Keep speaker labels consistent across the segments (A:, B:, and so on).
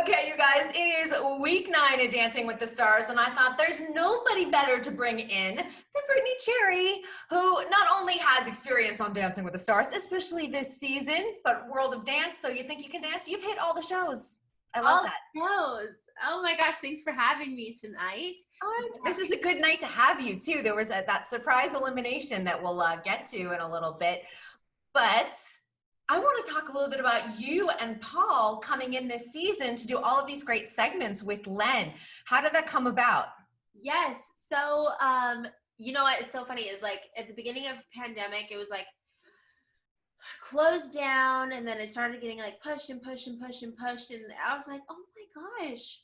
A: Okay, you guys, it is week 9 of Dancing with the Stars, and I thought there's nobody better to bring in than Brittany Cherry, who not only has experience on Dancing with the Stars, especially this season, but World of Dance, so you think you can dance? You've hit all the shows. I love
B: All
A: that.
B: shows. Oh my gosh, thanks for having me tonight.
A: This is a good night to have you, too. There was that surprise elimination that we'll get to in a little bit, but I want to talk a little bit about you and Paul coming in this season to do all of these great segments with Len. How did that come about?
B: Yes. So, you know what? It's so funny. Is like at the beginning of pandemic, it was like closed down, and then it started getting like pushed and pushed and pushed and pushed, and I was like, oh my gosh,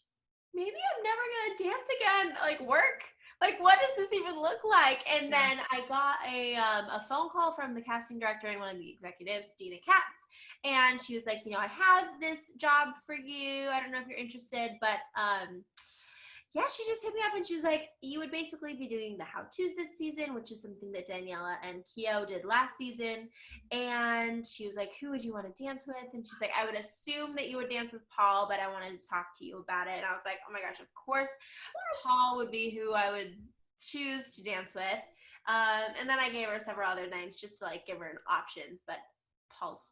B: maybe I'm never gonna dance again. Like work. Like, what does this even look like? And then I got a phone call from the casting director and one of the executives, Dina Katz, and she was like, you know, I have this job for you. I don't know if you're interested, but yeah, she just hit me up and she was like, you would basically be doing the how-tos this season, which is something that Daniela and Keo did last season. And she was like, who would you want to dance with? And she's like, I would assume that you would dance with Paul, but I wanted to talk to you about it. And I was like, oh my gosh, of course, Paul would be who I would choose to dance with. And then I gave her several other names just to like give her options, but Paul's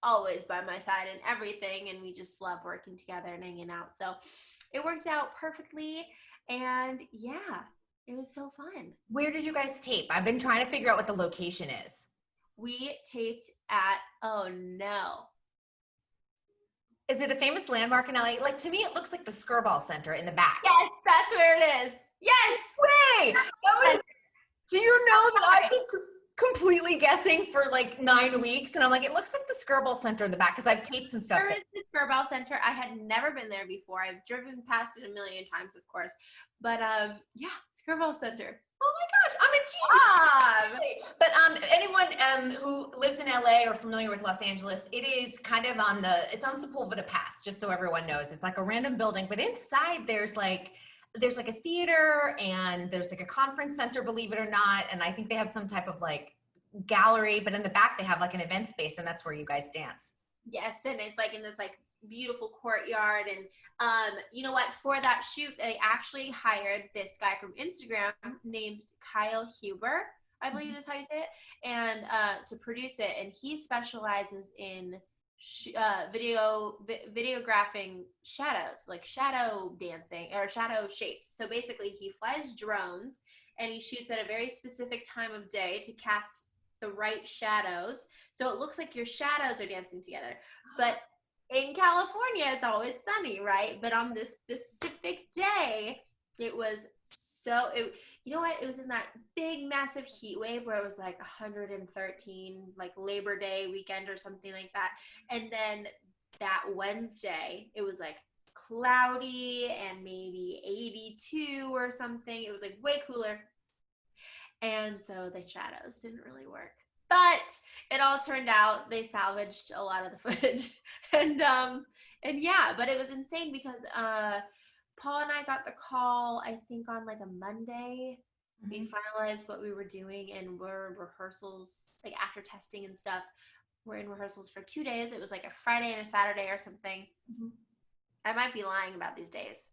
B: always by my side and everything, and we just love working together and hanging out. So it worked out perfectly, and yeah, it was so fun.
A: Where did you guys tape? I've been trying to figure out what the location is.
B: We taped at, oh no.
A: Is it a famous landmark in LA? Like, to me, it looks like the Skirball Center in the back.
B: Yes, that's where it is. Yes!
A: Way! Do you know that I've been completely guessing for like 9 weeks, and I'm like, it looks like the Skirball Center in the back because I've taped some stuff.
B: There is the Skirball Center. I had never been there before. I've driven past it a million times, of course. But yeah, Skirball Center.
A: Oh my gosh, I'm a genius. But anyone who lives in LA or familiar with Los Angeles, it is kind of it's on Sepulveda Pass, just so everyone knows. It's like a random building, but inside there's like a theater and there's like a conference center, believe it or not. And I think they have some type of like gallery, but in the back they have like an event space, and that's where you guys dance.
B: Yes, and it's like in this like beautiful courtyard. And you know what, for that shoot they actually hired this guy from Instagram named Kyle Huber, I believe is how you say it, and to produce it. And he specializes in videographing shadows, like shadow dancing or shadow shapes. So basically he flies drones and he shoots at a very specific time of day to cast the right shadows, so it looks like your shadows are dancing together. But in California, it's always sunny, right? But on this specific day, it was you know what? It was in that big, massive heat wave where it was like 113, like Labor Day weekend or something like that. And then that Wednesday, it was like cloudy and maybe 82 or something. It was like way cooler. And so the shadows didn't really work. But it all turned out, they salvaged a lot of the footage. And yeah, but it was insane because Paul and I got the call, I think on like a Monday. Mm-hmm. We finalized what we were doing, and we're in rehearsals, like after testing and stuff. We're in rehearsals for 2 days. It was like a Friday and a Saturday or something. Mm-hmm. I might be lying about these days.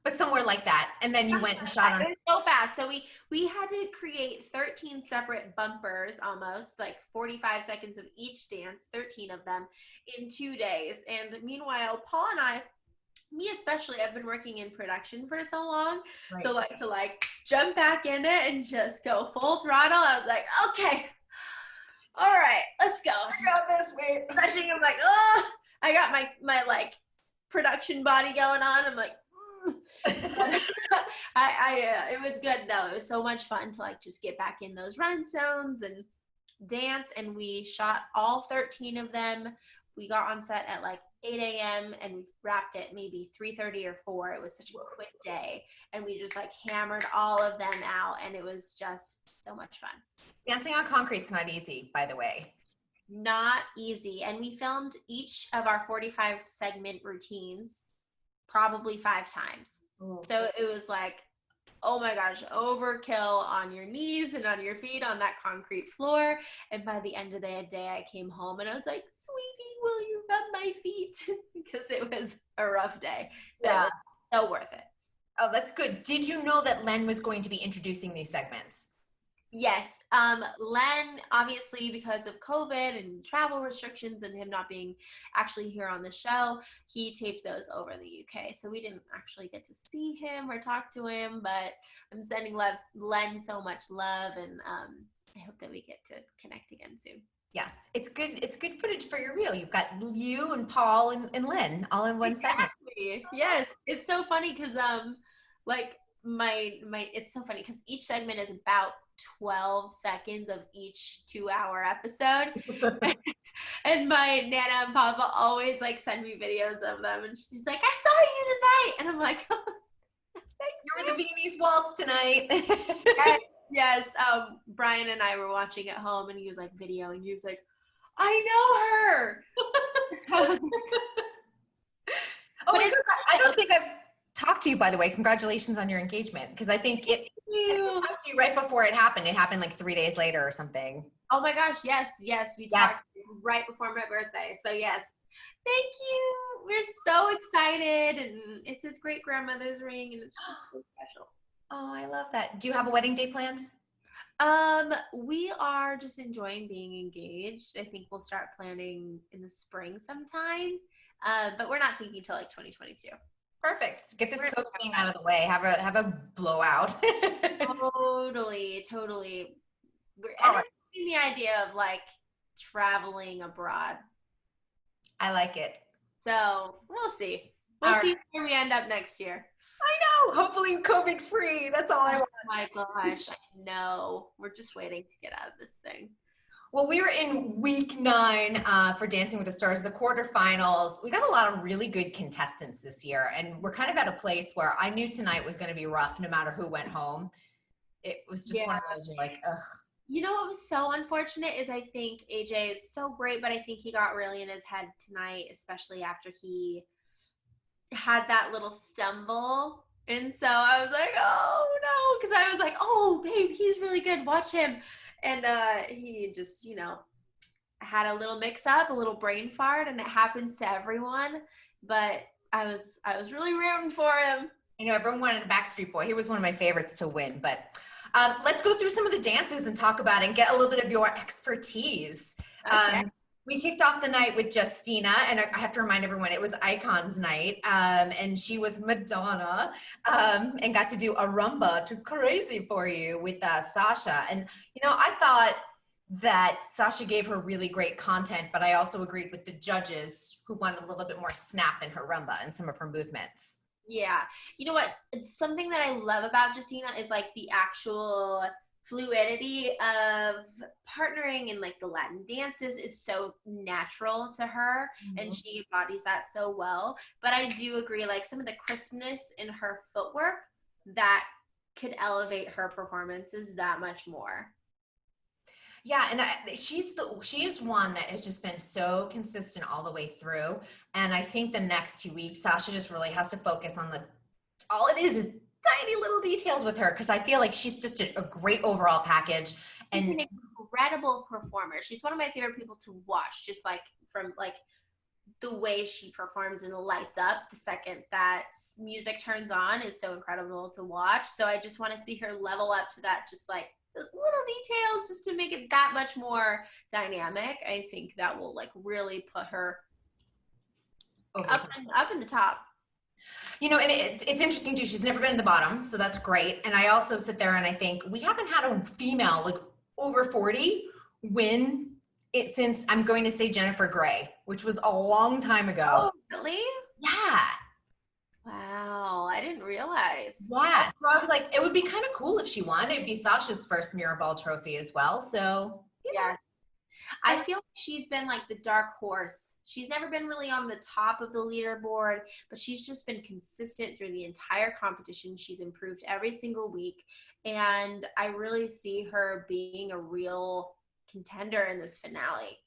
A: But somewhere like that. And then you went and shot on
B: it. So fast. So we had to create 13 separate bumpers, almost like 45 seconds of each dance, 13 of them in 2 days. And meanwhile, Paul and I, me especially, I've been working in production for so long. Right. So like to like jump back in it and just go full throttle. I was like, okay, all right, let's go.
A: I got this, wait.
B: Stretching, I'm like, oh, I got my like production body going on. I'm like, it was good though. It was so much fun to like just get back in those rhinestones and dance. And we shot all 13 of them. We got on set at like 8 a.m. and we wrapped it maybe 3:30 or 4. It was such a quick day, and we just like hammered all of them out, and it was just so much fun.
A: Dancing on concrete's not easy, by the way.
B: Not easy. And we filmed each of our 45 segment routines probably 5 times. Oh. So it was like oh my gosh, overkill on your knees and on your feet on that concrete floor. And by the end of the day, I came home and I was like, sweetie, will you rub my feet? Because it was a rough day, but it was so worth it.
A: Oh, that's good. Did you know that Len was going to be introducing these segments?
B: Yes. Len, obviously, because of COVID and travel restrictions and him not being actually here on the show, he taped those over the UK. So we didn't actually get to see him or talk to him, but I'm sending Len so much love, and I hope that we get to connect again soon.
A: Yes, it's good. It's good footage for your reel. You've got you and Paul and Lynn all in one segment.
B: Yes, it's so funny because like my it's so funny because each segment is about 12 seconds of each 2-hour episode. And my Nana and Papa always like send me videos of them, and she's like, I saw you tonight, and I'm like, oh,
A: You were the Viennese waltz tonight.
B: yes. Brian and I were watching at home, and he was like videoing. He was like, I know her.
A: Oh, I don't think I've talked to you, by the way. Congratulations on your engagement, because I think I talked to you right before it happened. It happened like 3 days later or something.
B: Oh my gosh, yes, we talked right before my birthday. So yes, thank you. We're so excited, and it's his great grandmother's ring, and it's just so special.
A: Oh, I love that. Do you have a wedding day planned?
B: We are just enjoying being engaged. I think we'll start planning in the spring sometime. But we're not thinking till like 2022.
A: Perfect. Get this COVID thing out of the way. Have a blowout.
B: Totally. We're entertaining the idea of like traveling abroad.
A: I like it.
B: So we'll see. We'll see where we end up next year.
A: I know. Hopefully COVID free. That's all I want.
B: Oh my gosh, I know. We're just waiting to get out of this thing.
A: Well, we were in week 9 for Dancing with the Stars, the quarterfinals. We got a lot of really good contestants this year, and we're kind of at a place where I knew tonight was going to be rough no matter who went home. It was just one of those, you're like, ugh.
B: You know what was so unfortunate is I think AJ is so great, but I think he got really in his head tonight, especially after he had that little stumble. And so I was like, oh no, because I was like, oh babe, he's really good, watch him. And he just, had a little mix up, a little brain fart, and it happens to everyone. But I was really rooting for him.
A: Everyone wanted a Backstreet Boy. He was one of my favorites to win. But let's go through some of the dances and talk about it and get a little bit of your expertise. Okay. We kicked off the night with Justina, and I have to remind everyone, it was Icons night, and she was Madonna, and got to do a rumba to Crazy for You with Sasha. And, I thought that Sasha gave her really great content, but I also agreed with the judges who wanted a little bit more snap in her rumba and some of her movements.
B: Yeah. You know what? Something that I love about Justina is like the actual fluidity of partnering in like the Latin dances is so natural to her, and she embodies that so well. But I do agree, like some of the crispness in her footwork that could elevate her performances that much more.
A: Yeah, and she is one that has just been so consistent all the way through. And I think the next 2 weeks, Sasha just really has to focus on all it is tiny little details with her, because I feel like she's just a great overall package. And
B: she's an incredible performer. She's one of my favorite people to watch, just like from like the way she performs and lights up the second that music turns on is so incredible to watch. So I just want to see her level up to that, just like those little details, just to make it that much more dynamic. I think that will like really put her up in the top.
A: And it's interesting too. She's never been in the bottom, so that's great. And I also sit there and I think we haven't had a female like over 40 win it since, I'm going to say, Jennifer Grey, which was a long time ago.
B: Oh, really?
A: Yeah.
B: Wow, I didn't realize.
A: Yeah. So I was like, it would be kind of cool if she won. It'd be Sasha's first Mirrorball trophy as well. So
B: yeah. I feel like she's been like the dark horse. She's never been really on the top of the leaderboard, but she's just been consistent through the entire competition. She's improved every single week, and I really see her being a real contender in this finale.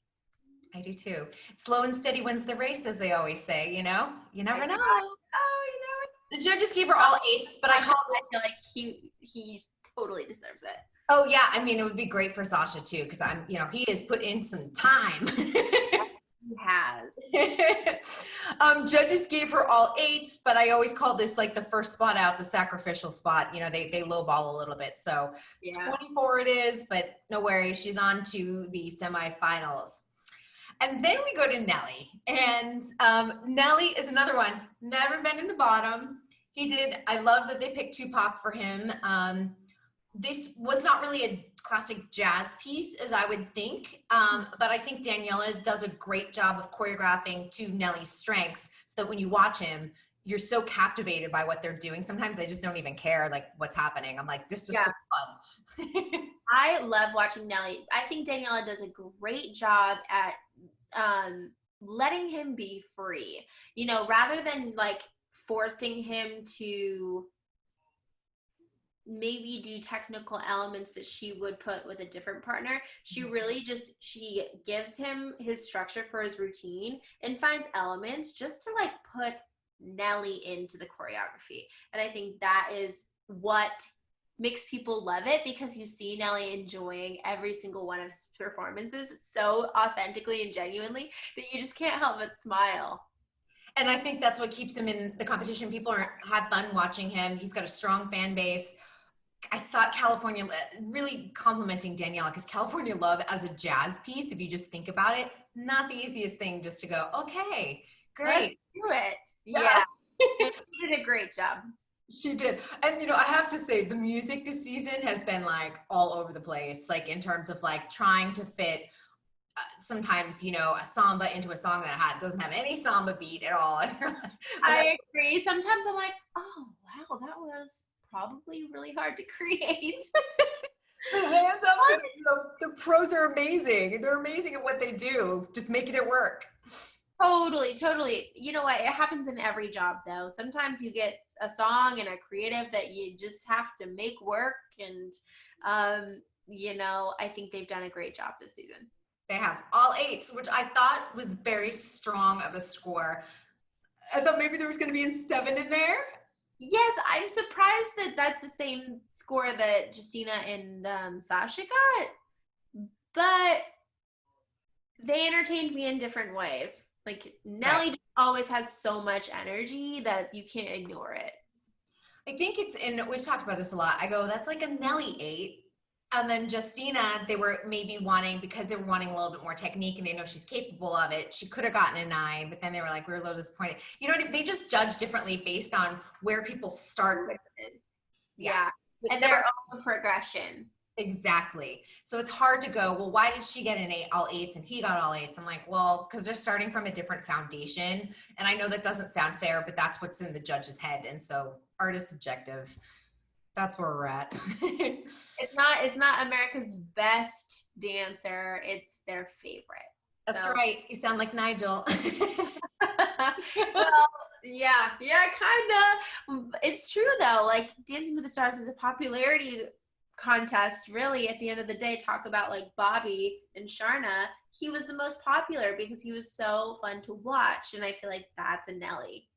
A: I do too. Slow and steady wins the race, as they always say, You never know.
B: Oh, you never know.
A: The judges gave her all eights, but I call
B: I
A: this.
B: feel like he totally deserves it.
A: Oh yeah, I mean it would be great for Sasha too, because he has put in some time.
B: He has.
A: Judges gave her all eights, but I always call this like the first spot out, the sacrificial spot. They lowball a little bit. So
B: Yeah.
A: 24 it is, but no worries. She's on to the semifinals. And then we go to Nelly. And Nelly is another one. Never been in the bottom. I love that they picked Tupac for him. This was not really a classic jazz piece as I would think, but I think Daniela does a great job of choreographing to Nelly's strengths so that when you watch him, you're so captivated by what they're doing. Sometimes I just don't even care like what's happening. I'm like, this just looks fun.
B: I love watching Nelly. I think Daniela does a great job at letting him be free. Rather than like forcing him to maybe do technical elements that she would put with a different partner. She really she gives him his structure for his routine and finds elements just to like put Nelly into the choreography. And I think that is what makes people love it, because you see Nelly enjoying every single one of his performances so authentically and genuinely that you just can't help but smile.
A: And I think that's what keeps him in the competition. People have fun watching him. He's got a strong fan base. I thought California, really complimenting Daniela, because California Love as a jazz piece, if you just think about it, not the easiest thing just to go, okay, great.
B: Let's do it. Yeah. She did a great job.
A: She did. And, I have to say, the music this season has been like all over the place, like in terms of like trying to fit sometimes, a samba into a song that doesn't have any samba beat at all.
B: I agree. Sometimes I'm like, oh, wow, that was probably really hard to create.
A: But hands up to the pros are amazing. They're amazing at what they do, just making it work.
B: Totally. You know what? It happens in every job, though. Sometimes you get a song and a creative that you just have to make work. And, I think they've done a great job this season.
A: They have all eights, which I thought was very strong of a score. I thought maybe there was going to be 7 in there.
B: Yes, I'm surprised that that's the same score that Justina and Sasha got, but they entertained me in different ways. Like Nelly always has so much energy that you can't ignore it.
A: I think we've talked about this a lot. I go, that's like a Nelly 8. And then Justina, they were maybe because they were wanting a little bit more technique and they know she's capable of it. She could have gotten a 9, but then they were like, we were a little disappointed. They just judge differently based on where people start.
B: Yeah. And they're all progression.
A: Exactly. So it's hard to go, well, why did she get an 8, all 8s, and he got all 8s? I'm like, well, because they're starting from a different foundation. And I know that doesn't sound fair, but that's what's in the judge's head. And so art is subjective. That's where we're at.
B: It's not America's best dancer. It's their favorite.
A: That's right. You sound like Nigel.
B: Well, yeah, kind of. It's true though. Like Dancing with the Stars is a popularity contest. Really, at the end of the day, talk about like Bobby and Sharna. He was the most popular because he was so fun to watch, and I feel like that's a Nelly.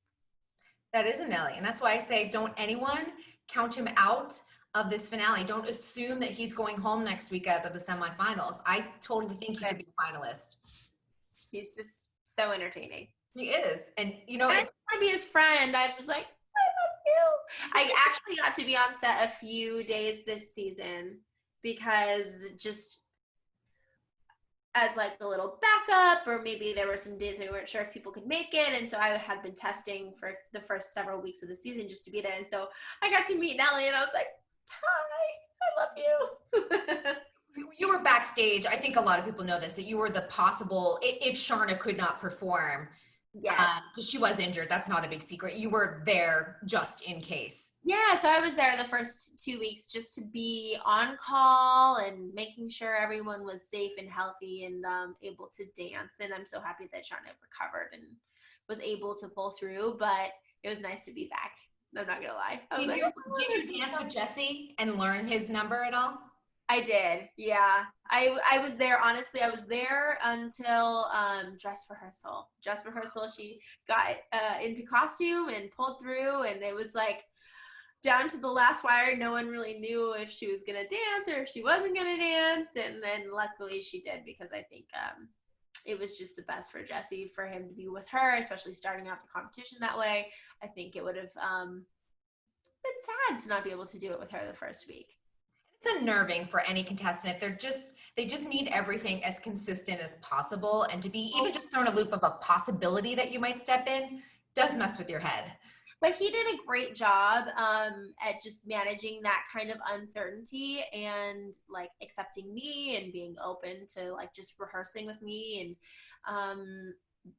A: That is a Nelly, and that's why I say don't anyone count him out of this finale. Don't assume that he's going home next week out of the semifinals. I totally think he could be a finalist.
B: He's just so entertaining.
A: He is. And if
B: I want to be his friend, I was like, I love you. I actually got to be on set a few days this season because just as like a little backup, or maybe there were some days we weren't sure if people could make it. And so I had been testing for the first several weeks of the season just to be there. And so I got to meet Nelly and I was like, hi, I love you.
A: You were backstage. I think a lot of people know this, that you were the possible, if Sharna could not perform, because she was injured. That's not a big secret. You were there just in case.
B: Yeah, so I was there the first 2 weeks just to be on call and making sure everyone was safe and healthy and able to dance. And I'm so happy that Sharna recovered and was able to pull through. But it was nice to be back. I'm not gonna lie. Did
A: you dance with Jesse and learn his number at all?
B: I did. Yeah. I was there, honestly. I was there until dress rehearsal. Dress rehearsal, she got into costume and pulled through, and it was like down to the last wire. No one really knew if she was gonna dance or if she wasn't gonna dance, and then luckily she did, because I think it was just the best for Jesse for him to be with her, especially starting out the competition that way. I think it would have been sad to not be able to do it with her the first week.
A: It's unnerving for any contestant if they just need everything as consistent as possible, and to be even just thrown a loop of a possibility that you might step in does mess with your head.
B: But he did a great job at just managing that kind of uncertainty and like accepting me and being open to like just rehearsing with me. And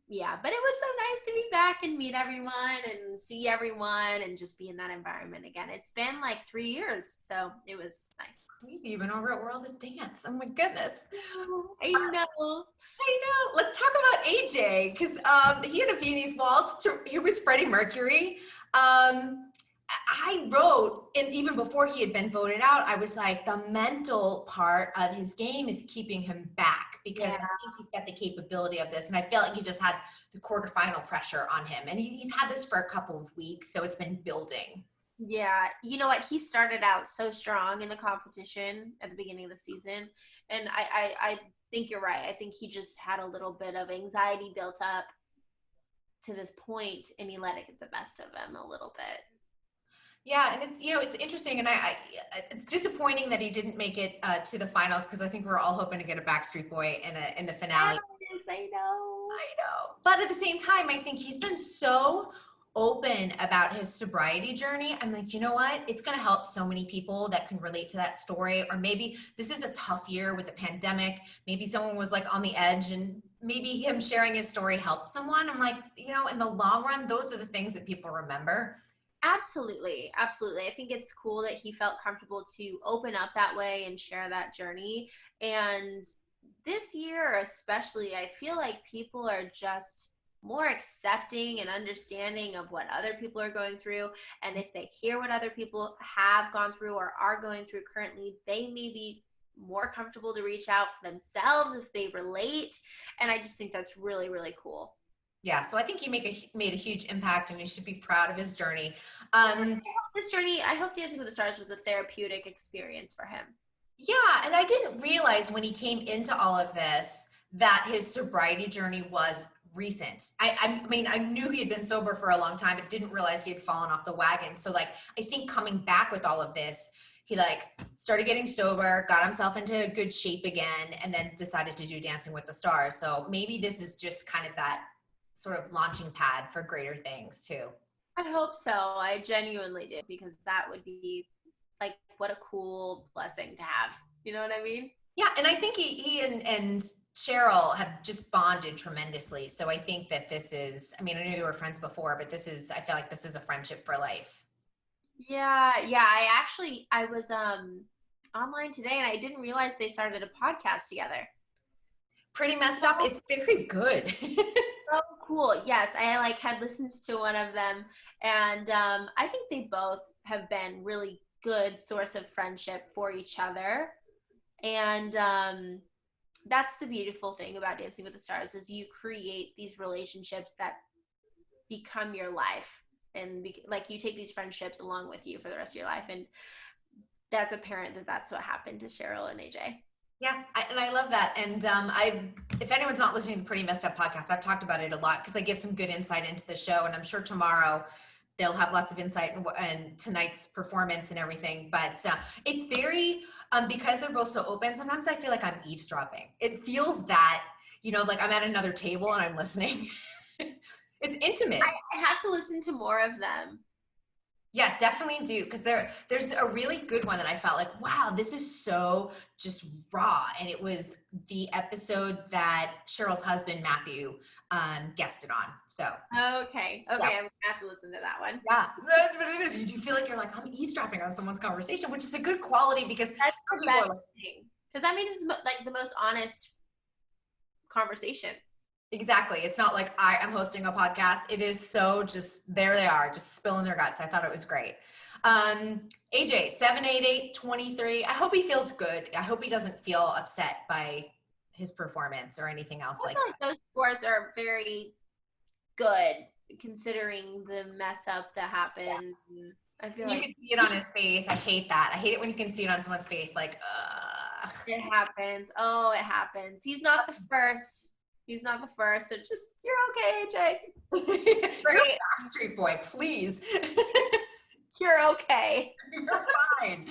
B: yeah, but it was so nice to be back and meet everyone and see everyone and just be in that environment again. It's been like 3 years, so it was nice.
A: Crazy, you've been over at World of Dance. Oh my goodness.
B: I know.
A: Let's talk about AJ, because he had a Viennese waltz. He was Freddie Mercury. I wrote, and even before he had been voted out, I was like, the mental part of his game is keeping him back, because I think he's got the capability of this. And I feel like he just had the quarterfinal pressure on him. And he's had this for a couple of weeks, so it's been building.
B: Yeah, you know what? He started out so strong in the competition at the beginning of the season. And I think you're right. I think he just had a little bit of anxiety built up to this point, and he let it get the best of him a little bit.
A: Yeah, and it's, it's interesting, and it's disappointing that he didn't make it to the finals, because I think we're all hoping to get a Backstreet Boy in the finale.
B: Yes, I know.
A: But at the same time, I think he's been so open about his sobriety journey. I'm like, you know what? It's going to help so many people that can relate to that story. Or maybe this is a tough year with the pandemic. Maybe someone was like on the edge, and maybe him sharing his story helped someone. I'm like, in the long run, those are the things that people remember.
B: Absolutely. Absolutely. I think it's cool that he felt comfortable to open up that way and share that journey. And this year, especially, I feel like people are just more accepting and understanding of what other people are going through. And if they hear what other people have gone through or are going through currently, they may be more comfortable to reach out for themselves if they relate. And I just think that's really, really cool.
A: Yeah, so I think he made a huge impact, and he should be proud of his journey.
B: I hope Dancing with the Stars was a therapeutic experience for him.
A: Yeah, and I didn't realize when he came into all of this that his sobriety journey was recent. I mean, I knew he had been sober for a long time, but didn't realize he had fallen off the wagon. So like, I think coming back with all of this, he like started getting sober, got himself into good shape again, and then decided to do Dancing with the Stars. So maybe this is just kind of that sort of launching pad for greater things too.
B: I hope so. I genuinely did, because that would be like, what a cool blessing to have. You know what I mean?
A: Yeah, and I think he and Cheryl have just bonded tremendously. So I think that this is, I mean, I knew they were friends before, but I feel like this is a friendship for life.
B: Yeah. I was online today, and I didn't realize they started a podcast together.
A: Pretty Messed Up. It's very good.
B: So cool. Yes, I like had listened to one of them, and I think they both have been really good source of friendship for each other. And that's the beautiful thing about Dancing with the Stars, is you create these relationships that become your life, and like you take these friendships along with you for the rest of your life. And that's apparent that that's what happened to Cheryl and AJ.
A: Yeah, and I love that. And if anyone's not listening to the Pretty Messed Up podcast, I've talked about it a lot because they give some good insight into the show. And I'm sure tomorrow they'll have lots of insight and tonight's performance and everything. But it's very, because they're both so open, sometimes I feel like I'm eavesdropping. It feels that, like I'm at another table and I'm listening. It's intimate.
B: I have to listen to more of them.
A: Yeah, definitely do, because there's a really good one that I felt like, wow, this is so just raw. And it was the episode that Cheryl's husband, Matthew, guested on. So
B: Okay, yeah. I'm gonna have to listen to that one.
A: Yeah, but it is. You do feel like you're like, I'm eavesdropping on someone's conversation, which is a good quality, because
B: that's the best thing. Because that means it's like the most honest conversation.
A: Exactly. It's not like I am hosting a podcast. It is so just, there they are, just spilling their guts. I thought it was great. AJ, 788, 23. I hope he feels good. I hope he doesn't feel upset by his performance or anything else like that.
B: Those scores are very good considering the mess up that happened. Yeah. I feel
A: You
B: like
A: can see it on his face. I hate that. I hate it when you can see it on someone's face. Like,
B: it happens. Oh, it happens. He's not the first. He's not the first. So just, you're okay, AJ.
A: You're a Backstreet Boy, please.
B: You're okay.
A: You're fine.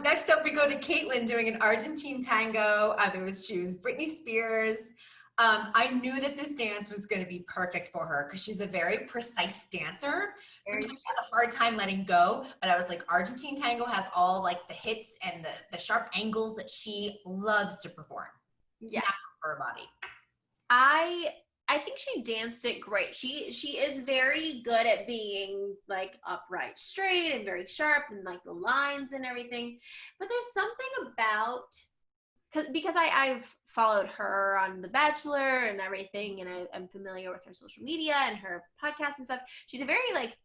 A: Next up, we go to Caitlin doing an Argentine tango. She was Britney Spears. I knew that this dance was going to be perfect for her because she's a very precise dancer. Sometimes she has a hard time letting go, but I was like, Argentine tango has all like the hits and the sharp angles that she loves to perform. It's natural for her body.
B: I think she danced it great. She is very good at being like upright, straight, and very sharp, and like the lines and everything. But there's something about because I've followed her on The Bachelor and everything, and I'm familiar with her social media and her podcast and stuff. She's a very like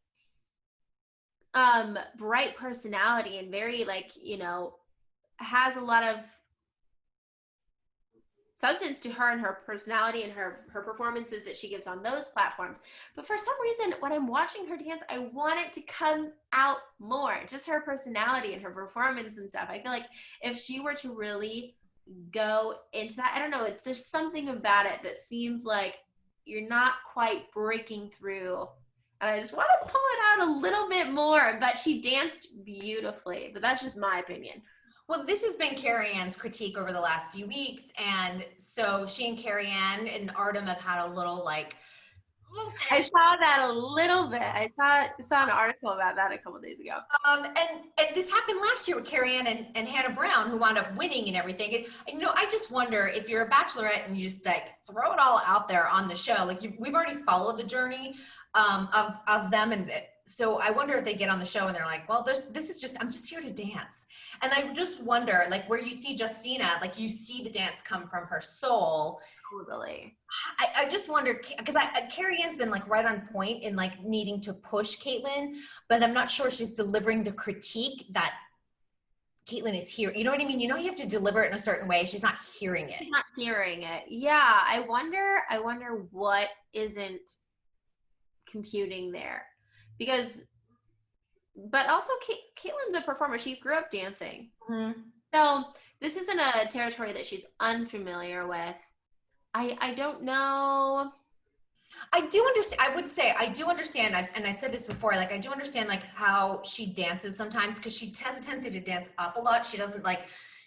B: bright personality and very like, you know, has a lot of substance to her and her personality and her performances that she gives on those platforms. But for some reason, when I'm watching her dance, I want it to come out more. Just her personality and her performance and stuff. I feel like if she were to really go into that, I don't know, there's something about it that seems like you're not quite breaking through. And I just want to pull it out a little bit more. But she danced beautifully. But that's just my opinion.
A: Well, this has been Carrie Ann's critique over the last few weeks. And so she and Carrie Ann and Artem have had a little tension.
B: I saw that a little bit. I saw an article about that a couple days ago.
A: And this happened last year with Carrie Ann and Hannah Brown, who wound up winning and everything. And you know, I just wonder if you're a bachelorette and you just like throw it all out there on the show. Like we've already followed the journey of them, and so I wonder if they get on the show and they're like, well, I'm just here to dance. And I just wonder, like where you see Justina, like you see the dance come from her soul.
B: Totally.
A: I just wonder, because Carrie Ann's been like right on point in like needing to push Caitlin, but I'm not sure she's delivering the critique that Caitlin is here. You know what I mean? You know, you have to deliver it in a certain way. She's not hearing it.
B: She's not hearing it. Yeah. I wonder what isn't computing there, because but also Caitlin's a performer. She grew up dancing.
A: Mm-hmm.
B: So this isn't a territory that she's unfamiliar with. I don't know.
A: I do understand. I would say I do understand. I've said this before. Like I do understand like how she dances sometimes, because she has a tendency to dance up a lot. She doesn't like,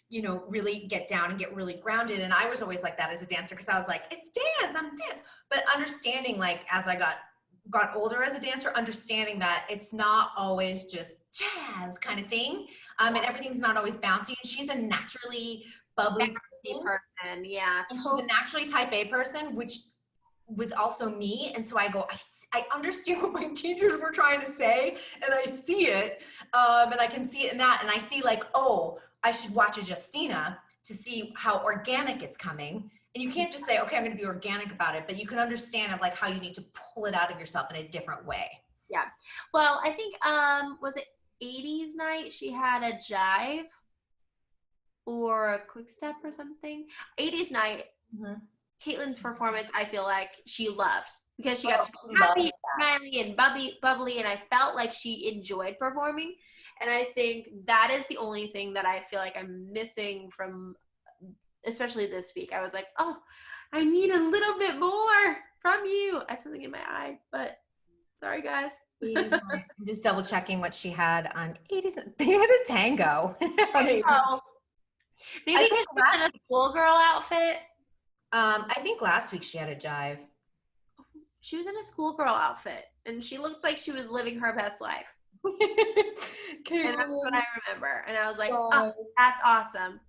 A: you know, really get down and get really grounded. And I was always like that as a dancer, because I was like, it's dance, I'm dance. But understanding like as I got older as a dancer, understanding that it's not always just jazz kind of thing, and everything's not always bouncy. And she's a naturally bubbly
B: person. Yeah,
A: and she's a naturally type A person, which was also me. And so I go, I understand what my teachers were trying to say, and I see it, and I can see it in that, and I see like, oh, I should watch a Justina to see how organic it's coming. And you can't just say, okay, I'm going to be organic about it, but you can understand of like how you need to pull it out of yourself in a different way.
B: Yeah. Well, I think, was it 80s night? She had a jive or a quick step or something. 80s night. Mm-hmm. Caitlin's performance, I feel like she loved, because she got so happy, smiley, and bubbly, and I felt like she enjoyed performing. And I think that is the only thing that I feel like I'm missing from, especially this week. I was like, oh, I need a little bit more from you. I have something in my eye, but sorry, guys.
A: I'm just double checking what she had on 80s. They had a tango.
B: Maybe because she's in a schoolgirl outfit.
A: I think last week she had a jive.
B: She was in a schoolgirl outfit, and she looked like she was living her best life. And that's what I remember. And I was like, oh, that's awesome.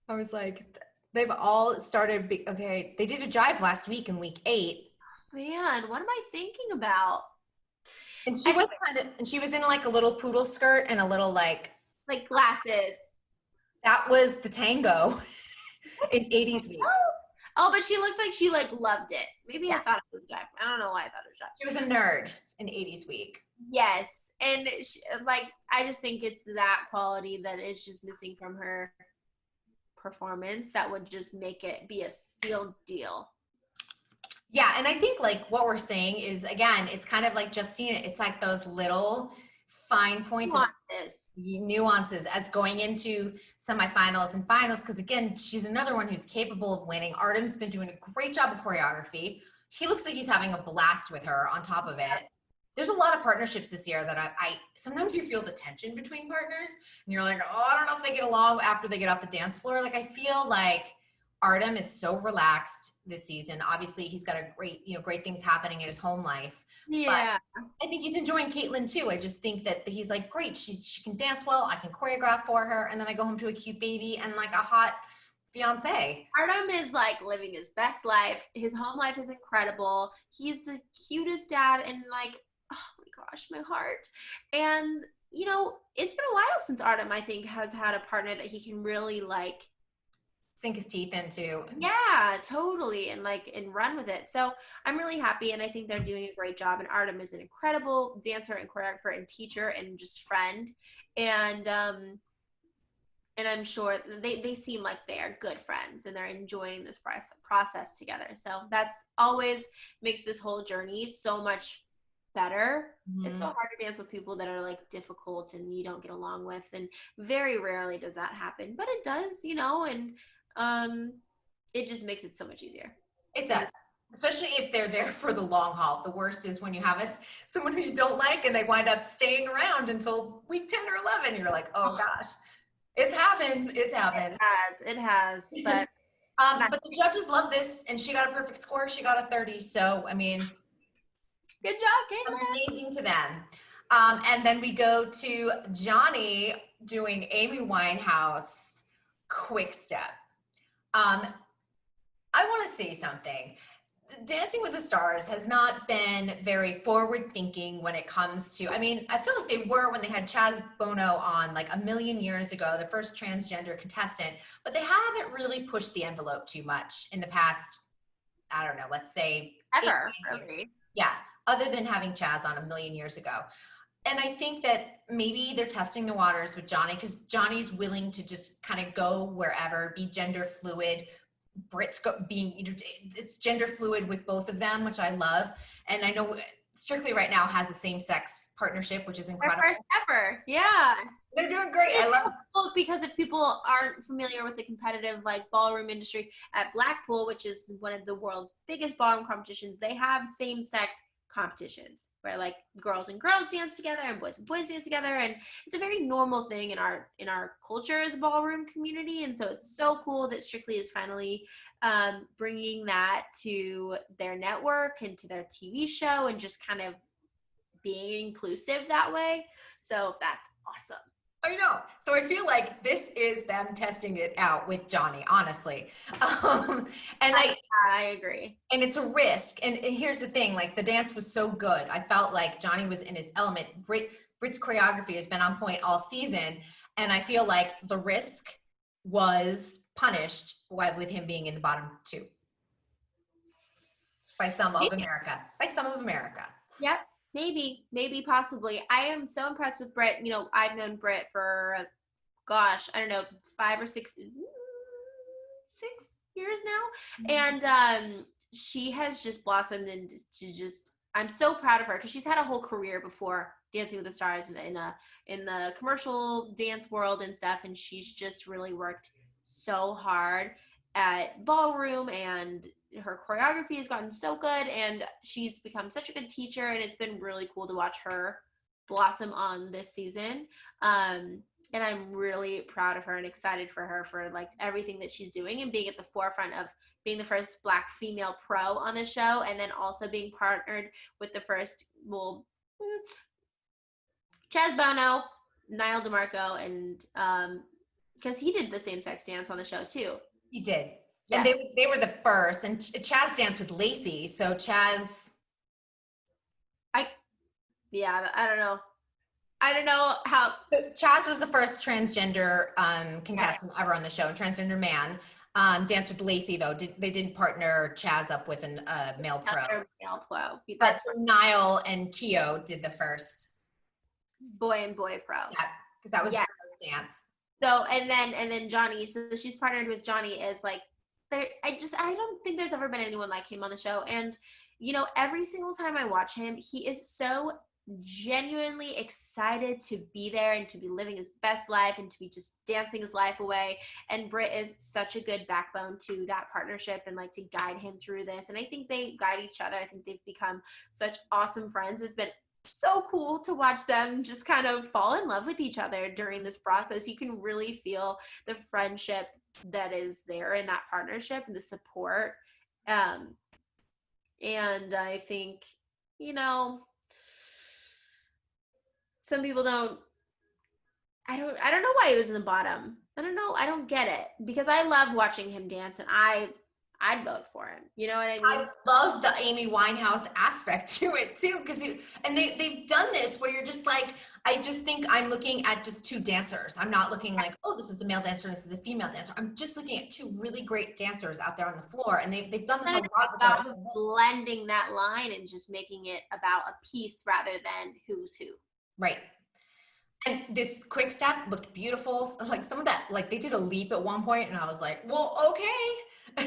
A: I was like, they've all started, okay, they did a jive last week in week 8.
B: Man, what am I thinking about?
A: And she was in like a little poodle skirt and a little like
B: glasses.
A: That was the tango in 80s week.
B: Oh, but she looked like she like loved it. Maybe I
A: Yeah.
B: thought it was Jack. I don't know why I thought it was Jack.
A: She was a nerd in 80s week.
B: Yes, and like I just think it's that quality that is just missing from her performance that would just make it be a sealed deal.
A: Yeah, and I think like what we're saying is, again, it's kind of like Justina. It's like those little fine points of nuances as going into semifinals and finals. Because again, she's another one who's capable of winning. Artem's been doing a great job of choreography. He looks like he's having a blast with her on top of it. There's a lot of partnerships this year that I sometimes you feel the tension between partners and you're like, oh, I don't know if they get along after they get off the dance floor. Like I feel like Artem is so relaxed this season. Obviously, he's got a great things happening in his home life.
B: Yeah.
A: But I think he's enjoying Caitlin too. I just think that he's like, great, she can dance well. I can choreograph for her. And then I go home to a cute baby and like a hot fiance.
B: Artem is like living his best life. His home life is incredible. He's the cutest dad and like, oh my gosh, my heart. And you know, it's been a while since Artem, I think, has had a partner that he can really like
A: sink his teeth into.
B: Yeah, totally. And run with it. So I'm really happy and I think they're doing a great job. And Artem is an incredible dancer and choreographer and teacher and just friend. And I'm sure they seem like they're good friends and they're enjoying this process together. So that's always makes this whole journey so much better. Mm-hmm. It's so hard to dance with people that are like difficult and you don't get along with. And very rarely does that happen, but it does, you know, and it just makes it so much easier.
A: It does. Especially if they're there for the long haul. The worst is when you have someone who you don't like and they wind up staying around until week 10 or 11. You're like, oh gosh. It's happened. It's happened.
B: It has. But
A: but the judges love this, and she got a perfect score. She got a 30. So, I mean,
B: good job, Caitlin.
A: Amazing to them. And then we go to Johnny doing Amy Winehouse Quick Step. I want to say something. Dancing with the Stars has not been very forward thinking when it comes to, I mean, I feel like they were when they had Chaz Bono on like a million years ago, the first transgender contestant, but they haven't really pushed the envelope too much in the past, I don't know, let's say.
B: Ever, really.
A: Yeah, other than having Chaz on a million years ago. And I think that maybe they're testing the waters with Johnny because Johnny's willing to just kind of go wherever, be gender fluid. Britt's it's gender fluid with both of them, which I love. And I know Strictly right now has a same-sex partnership, which is incredible.
B: First ever. Yeah.
A: They're doing great. I love
B: it. Because if people aren't familiar with the competitive like ballroom industry, at Blackpool, which is one of the world's biggest ballroom competitions, they have same-sex competitions where like girls and girls dance together and boys dance together, and it's a very normal thing in our culture as a ballroom community. And so it's so cool that Strictly is finally bringing that to their network and to their TV show and just kind of being inclusive that way. So that's awesome.
A: I know. So I feel like this is them testing it out with Johnny, honestly. And
B: I agree.
A: And it's a risk. And here's the thing, like the dance was so good. I felt like Johnny was in his element. Britt's choreography has been on point all season. And I feel like the risk was punished with him being in the bottom two. By some of America.
B: Yep. Maybe possibly. I am so impressed with Britt. You know, I've known Britt for, gosh, I don't know, 5 or 6 years now. Mm-hmm. And she has just blossomed into just, I'm so proud of her because she's had a whole career before Dancing with the Stars in the commercial dance world and stuff. And she's just really worked so hard at ballroom, and her choreography has gotten so good, and she's become such a good teacher, and it's been really cool to watch her blossom on this season. And I'm really proud of her and excited for her for like everything that she's doing and being at the forefront of being the first Black female pro on the show, and then also being partnered with the first Chaz Bono, Niall DeMarco, and because he did the same-sex dance on the show too.
A: He did. Yes. And they were the first. And Chaz danced with Lacey. So Chaz.
B: I don't know. I don't know how.
A: So Chaz was the first transgender contestant ever on the show, a transgender man. Dance with Lacey, though. They didn't partner Chaz up with a male pro.
B: Another male pro.
A: But Niall and Keo did the first
B: boy and boy pro.
A: Yeah, because that was Pro's dance.
B: So and then Johnny. So she's partnered with Johnny. Is like there. I don't think there's ever been anyone like him on the show. And you know, every single time I watch him, he is so genuinely excited to be there and to be living his best life and to be just dancing his life away. And Britt is such a good backbone to that partnership and like to guide him through this. And I think they guide each other. I think they've become such awesome friends. It's been so cool to watch them just kind of fall in love with each other during this process. You can really feel the friendship that is there in that partnership and the support. And I think, you know, some people I don't know why he was in the bottom. I don't know. I don't get it because I love watching him dance and I'd vote for him. You know what I mean?
A: I love the Amy Winehouse aspect to it too, because they've done this where you're just like, I just think I'm looking at just two dancers. I'm not looking like, oh, this is a male dancer, and this is a female dancer. I'm just looking at two really great dancers out there on the floor, and they've done this a lot with
B: blending that line and just making it about a piece rather than who's who.
A: Right. And this quick step looked beautiful. Like some of that, like they did a leap at one point, and I was like, well, okay.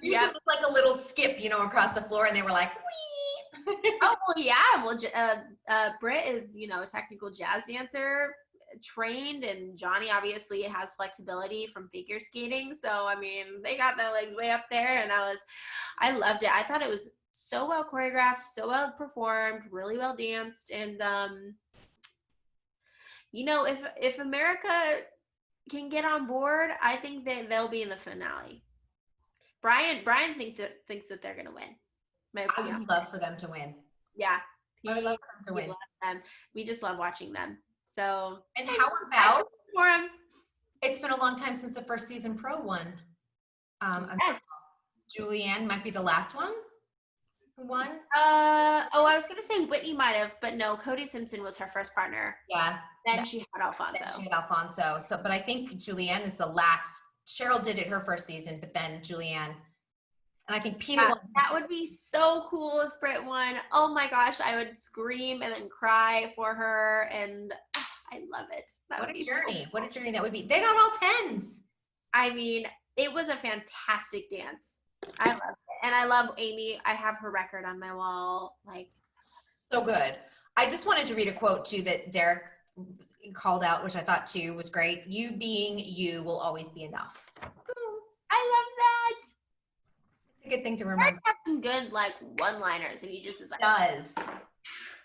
A: Usually it's like a little skip, you know, across the floor, and they were like, wee.
B: Oh, well, yeah. Well, Britt is, you know, a technical jazz dancer trained, and Johnny obviously has flexibility from figure skating. So, I mean, they got their legs way up there, and I loved it. I thought it was so well choreographed, so well performed, really well danced. And, you know, if America can get on board, I think that they'll be in the finale. Brian thinks that they're gonna win.
A: I would love for them to win.
B: Yeah,
A: I would love for them to win.
B: We just love watching them. So,
A: and how about for him? It's been a long time since the first season pro won. Yes. Julianne might be the last one. Won?
B: I was gonna say Whitney might have, but no, Cody Simpson was her first partner.
A: Yeah.
B: Then she had Alfonso.
A: So, but I think Julianne is the last. Cheryl did it her first season, but then Julianne. And I think Peter won.
B: That would be so cool if Britt won. Oh my gosh, I would scream and then cry for her, and I love it.
A: What a journey. So cool. What a journey that would be. They got all 10s.
B: I mean, it was a fantastic dance. I love it. And I love Amy. I have her record on my wall. Like,
A: so good. I just wanted to read a quote too that Derek called out, which I thought too was great. You being you will always be enough.
B: I love that.
A: It's a good thing to remember.
B: Derek has some good like one-liners, and he just is like,
A: does.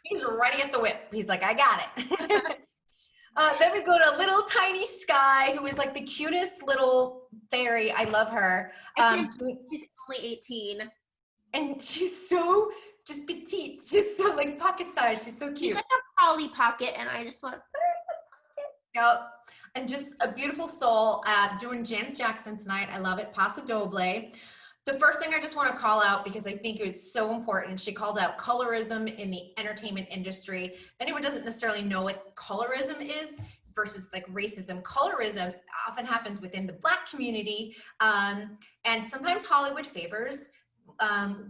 A: He's ready at the whip. He's like, I got it. Then we go to little tiny Sky, who is like the cutest little fairy. I love her.
B: She's only 18.
A: And she's so just petite. She's so like pocket size. She's so cute.
B: She's like a Polly Pocket, and I just want to put her in the pocket.
A: Yep. And just a beautiful soul. Doing Janet Jackson tonight. I love it. Paso Doble. The first thing I just want to call out, because I think it was so important, she called out colorism in the entertainment industry. If anyone doesn't necessarily know what colorism is versus like racism, colorism often happens within the Black community. And sometimes Hollywood favors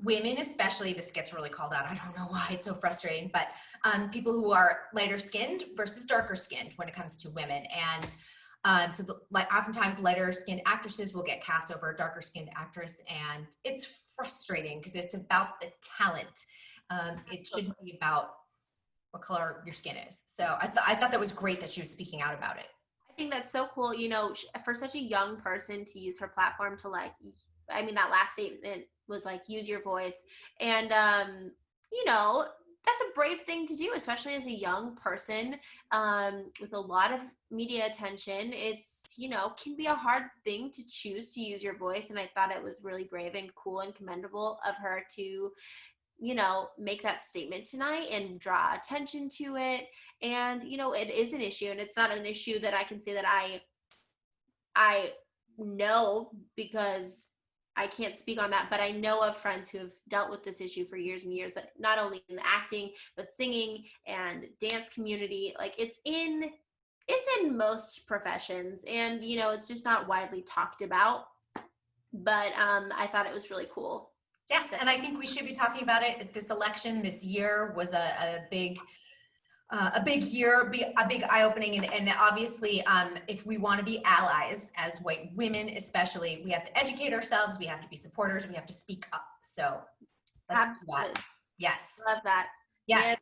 A: women, especially. This gets really called out. I don't know why, it's so frustrating, but people who are lighter skinned versus darker skinned when it comes to women. And like oftentimes lighter skinned actresses will get cast over a darker skinned actress, and it's frustrating because it's about the talent. It shouldn't be about what color your skin is. So I thought that was great that she was speaking out about it.
B: I think that's so cool. You know, for such a young person to use her platform to like, I mean, that last statement was like, use your voice. And, you know, that's a brave thing to do, especially as a young person with a lot of media attention. It's, you know, can be a hard thing to choose to use your voice. And I thought it was really brave and cool and commendable of her to, you know, make that statement tonight and draw attention to it. And, you know, it is an issue, and it's not an issue that I can say that I know, because I can't speak on that, but I know of friends who have dealt with this issue for years and years, that not only in the acting, but singing and dance community. Like it's it's in most professions, and it's just not widely talked about. But I thought it was really cool.
A: Yes, and I think we should be talking about it. This election this year was a big year, a big eye-opening, and obviously, if we want to be allies as white women, especially, we have to educate ourselves. We have to be supporters. We have to speak up. So let's do that. Yes.
B: Love that.
A: Yes.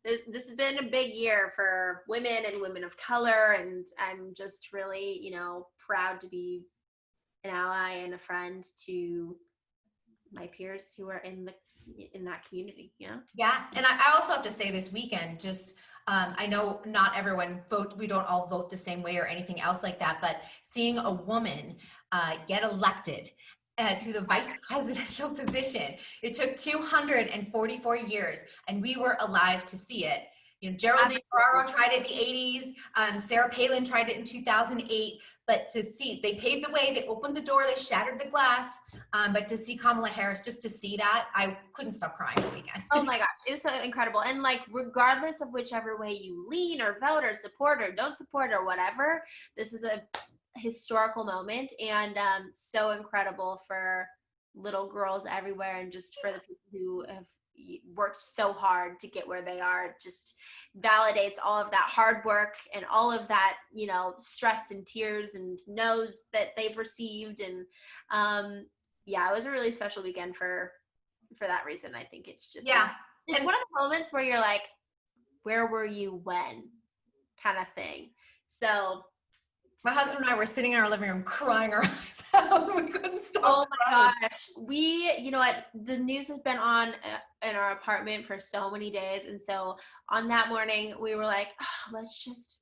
B: This has been a big year for women and women of color, and I'm just really, proud to be an ally and a friend to my peers who are in that community.
A: Yeah, and I also have to say this weekend, just I know not everyone we don't all vote the same way or anything else like that, but seeing a woman get elected to the vice presidential position, it took 244 years, and we were alive to see it. Geraldine Ferraro tried it in the 80s. Sarah Palin tried it in 2008. But to see, they paved the way, they opened the door, they shattered the glass. But to see Kamala Harris, just to see that, I couldn't stop crying the weekend.
B: Oh my gosh, it was so incredible. And regardless of whichever way you lean or vote or support or don't support or whatever, this is a historical moment, and so incredible for little girls everywhere, and just for the people who have worked so hard to get where they are. Just validates all of that hard work and all of that stress and tears and no's that they've received. And it was a really special weekend for that reason. I think it's just it's one of the moments where you're like, where were you when, kind of thing. So
A: my husband and I were sitting in our living room crying our eyes out. We couldn't stop.
B: Oh my gosh. The news has been on in our apartment for so many days. And so on that morning, we were like, let's just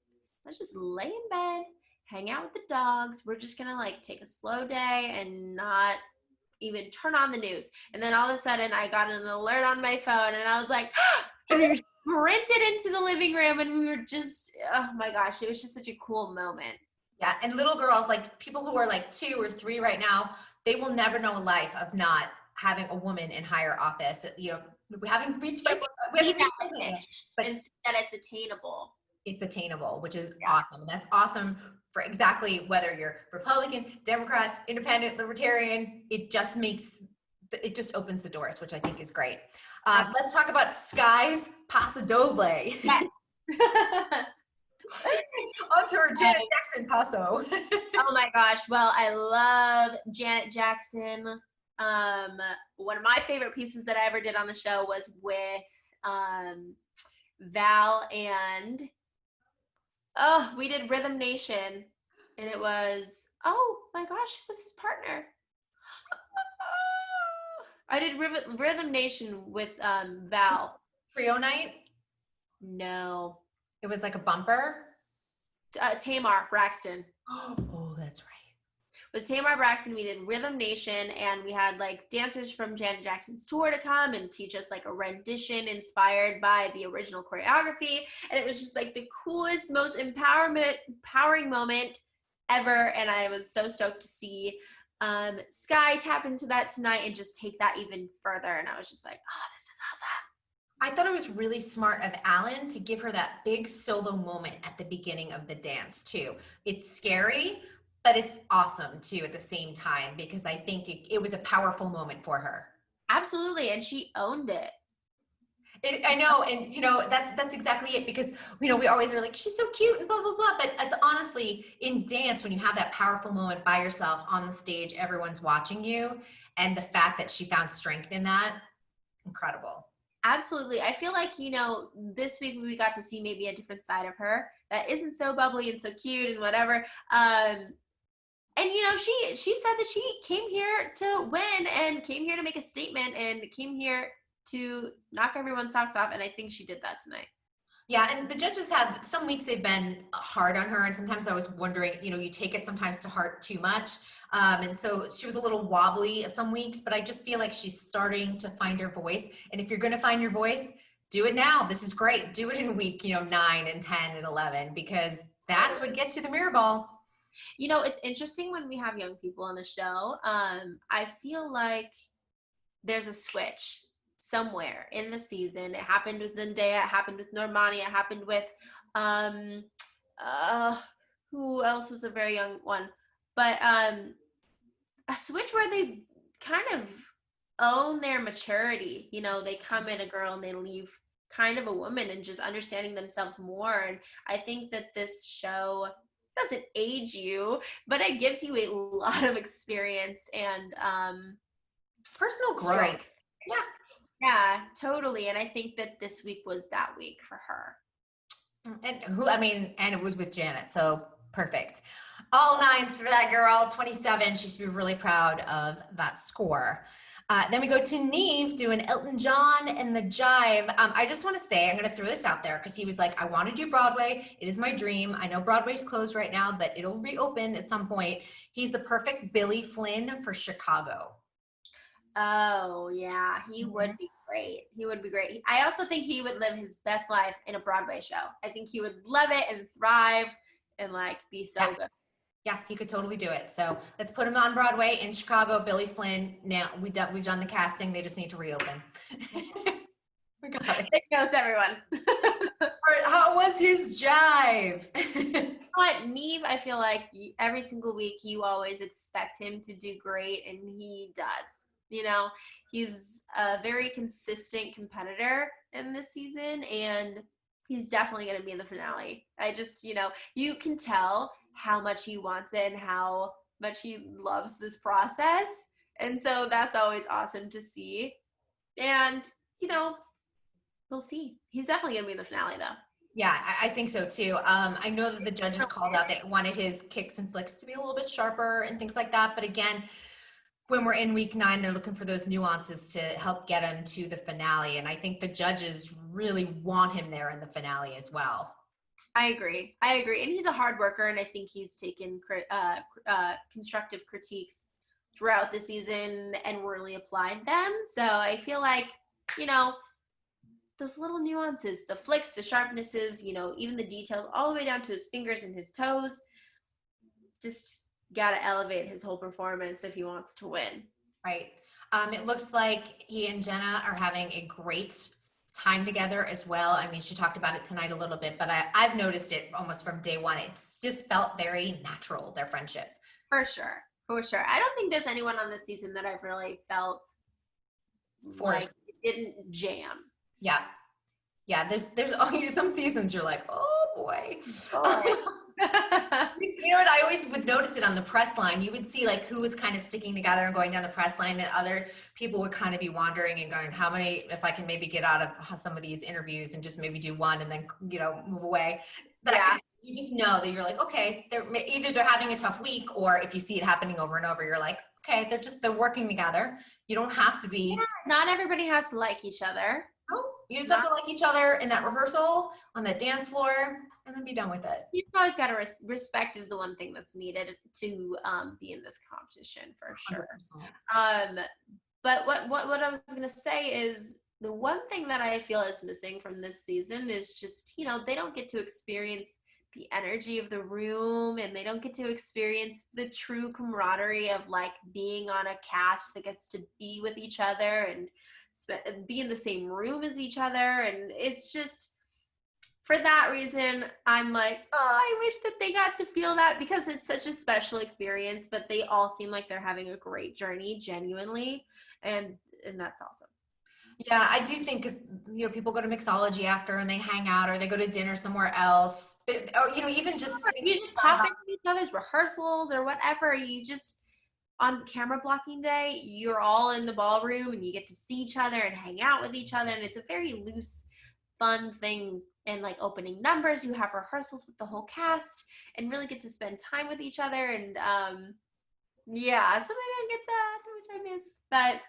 B: lay in bed, hang out with the dogs. We're just going to take a slow day and not even turn on the news. And then all of a sudden I got an alert on my phone, and I was like, and we sprinted into the living room, and we were just, oh my gosh, it was just such a cool moment.
A: Yeah, and little girls, people who are 2 or 3 right now, they will never know a life of not having a woman in higher office. We haven't reached
B: but
A: and
B: see that it's attainable.
A: It's attainable, which is awesome. And that's awesome for exactly whether you're Republican, Democrat, Independent, Libertarian. It just opens the doors, which I think is great. Let's talk about Sky's Paso Doble.
B: Yes.
A: On to our Janet Jackson Paso.
B: Oh my gosh. Well, I love Janet Jackson. One of my favorite pieces that I ever did on the show was with Val, and we did Rhythm Nation, and it was, oh my gosh, what's his partner? I did Rhythm Nation with Val.
A: Trio night?
B: No.
A: It was like a bumper?
B: Tamar Braxton.
A: Oh, that's right.
B: With Tamar Braxton, we did Rhythm Nation, and we had dancers from Janet Jackson's tour to come and teach us a rendition inspired by the original choreography. And it was just the coolest, most empowering moment ever. And I was so stoked to see Sky tap into that tonight and just take that even further. And I was just like, oh, this is awesome.
A: I thought it was really smart of Alan to give her that big solo moment at the beginning of the dance too. It's scary, but it's awesome too at the same time, because I think it was a powerful moment for her.
B: Absolutely, and she owned it.
A: I know, and that's exactly it, because we always are like, she's so cute and blah blah blah, but it's honestly in dance, when you have that powerful moment by yourself on the stage, everyone's watching you, and the fact that she found strength in that, incredible.
B: Absolutely. I feel like, this week we got to see maybe a different side of her that isn't so bubbly and so cute and whatever. And, she said that she came here to win and came here to make a statement and came here to knock everyone's socks off. And I think she did that tonight.
A: Yeah, and the judges have, some weeks they've been hard on her, and sometimes I was wondering, you take it sometimes to heart too much. And so she was a little wobbly some weeks, but I just feel like she's starting to find her voice. And if you're going to find your voice, do it now. This is great. Do it in week, 9 and 10 and 11, because that's what gets you the mirror ball.
B: It's interesting when we have young people on the show. I feel like there's a switch somewhere in the season. It happened with Zendaya, it happened with Normani, it happened with who else was a very young one? But a switch where they kind of own their maturity. You know, they come in a girl and they leave kind of a woman and just understanding themselves more. And I think that this show doesn't age you, but it gives you a lot of experience and
A: Personal growth.
B: strength. Yeah, totally. And I think that this week was that week for her.
A: And it was with Janet, so perfect. All nines for that girl, 27. She should be really proud of that score. Then we go to Neve doing Elton John and the Jive. I just want to say, I'm going to throw this out there because he was like, I want to do Broadway. It is my dream. I know Broadway's closed right now, but it'll reopen at some point. He's the perfect Billy Flynn for Chicago.
B: Oh, yeah. He would be great. He would be great. I also think he would live his best life in a Broadway show. I think he would love it and thrive and like be so good.
A: Yeah, he could totally do it. So let's put him on Broadway in Chicago. Billy Flynn. Now we've done the casting. They just need to reopen. We got it.
B: Thanks, notes, everyone.
A: How was his Jive?
B: But Neve, I feel like every single week you always expect him to do great, and he does. You know, he's a very consistent competitor in this season, and he's definitely going to be in the finale. I just, you know, you can tell how much he wants it and how much he loves this process. And so that's always awesome to see. And, you know, we'll see. He's definitely going to be in the finale, though.
A: Yeah, I think so too. I know that the judges called out they wanted his kicks and flicks to be a little bit sharper and things like that. But again, when we're in week 9, they're looking for those nuances to help get him to the finale. And I think the judges really want him there in the finale as well.
B: I agree. And he's a hard worker, and I think he's taken constructive critiques throughout the season and really applied them. So I feel like, you know, those little nuances, the flicks, the sharpnesses, you know, even the details all the way down to his fingers and his toes, just got to elevate his whole performance if he wants to win.
A: Right. It looks like he and Jenna are having a great time together as well. I mean, she talked about it tonight a little bit, but I've noticed it almost from day one. It's just felt very natural, their friendship.
B: For sure. I don't think there's anyone on this season that I've really felt
A: forced.
B: Like it didn't jam.
A: Yeah. There's some seasons you're like, oh boy. You know what? I always would notice it on the press line. You would see like who was kind of sticking together and going down the press line, and other people would kind of be wandering and going, how many, if I can maybe get out of some of these interviews and just maybe do one and then, you know, move away. You just know that you're like, okay, either they're having a tough week, or if you see it happening over and over, you're like, okay, they're working together. You don't have to be.
B: Yeah, not everybody has to like each other.
A: No, you just have to like each other in that rehearsal, on that dance floor, and then be done with it.
B: You've always got to respect is the one thing that's needed to be in this competition for sure. 100%. But what I was going to say is the one thing that I feel is missing from this season is just, you know, they don't get to experience the energy of the room, and they don't get to experience the true camaraderie of like being on a cast that gets to be with each other and be in the same room as each other. And it's just, for that reason, I'm like, oh, I wish that they got to feel that, because it's such a special experience. But they all seem like they're having a great journey, genuinely, and that's awesome.
A: Yeah, I do think, because, you know, people go to mixology after and they hang out, or they go to dinner somewhere else, or, you know, even just
B: you just pop into each other's rehearsals or whatever. You just, on camera blocking day, you're all in the ballroom and you get to see each other and hang out with each other, and it's a very loose, fun thing. And like opening numbers, you have rehearsals with the whole cast and really get to spend time with each other. And yeah, so I don't get that, which I miss. But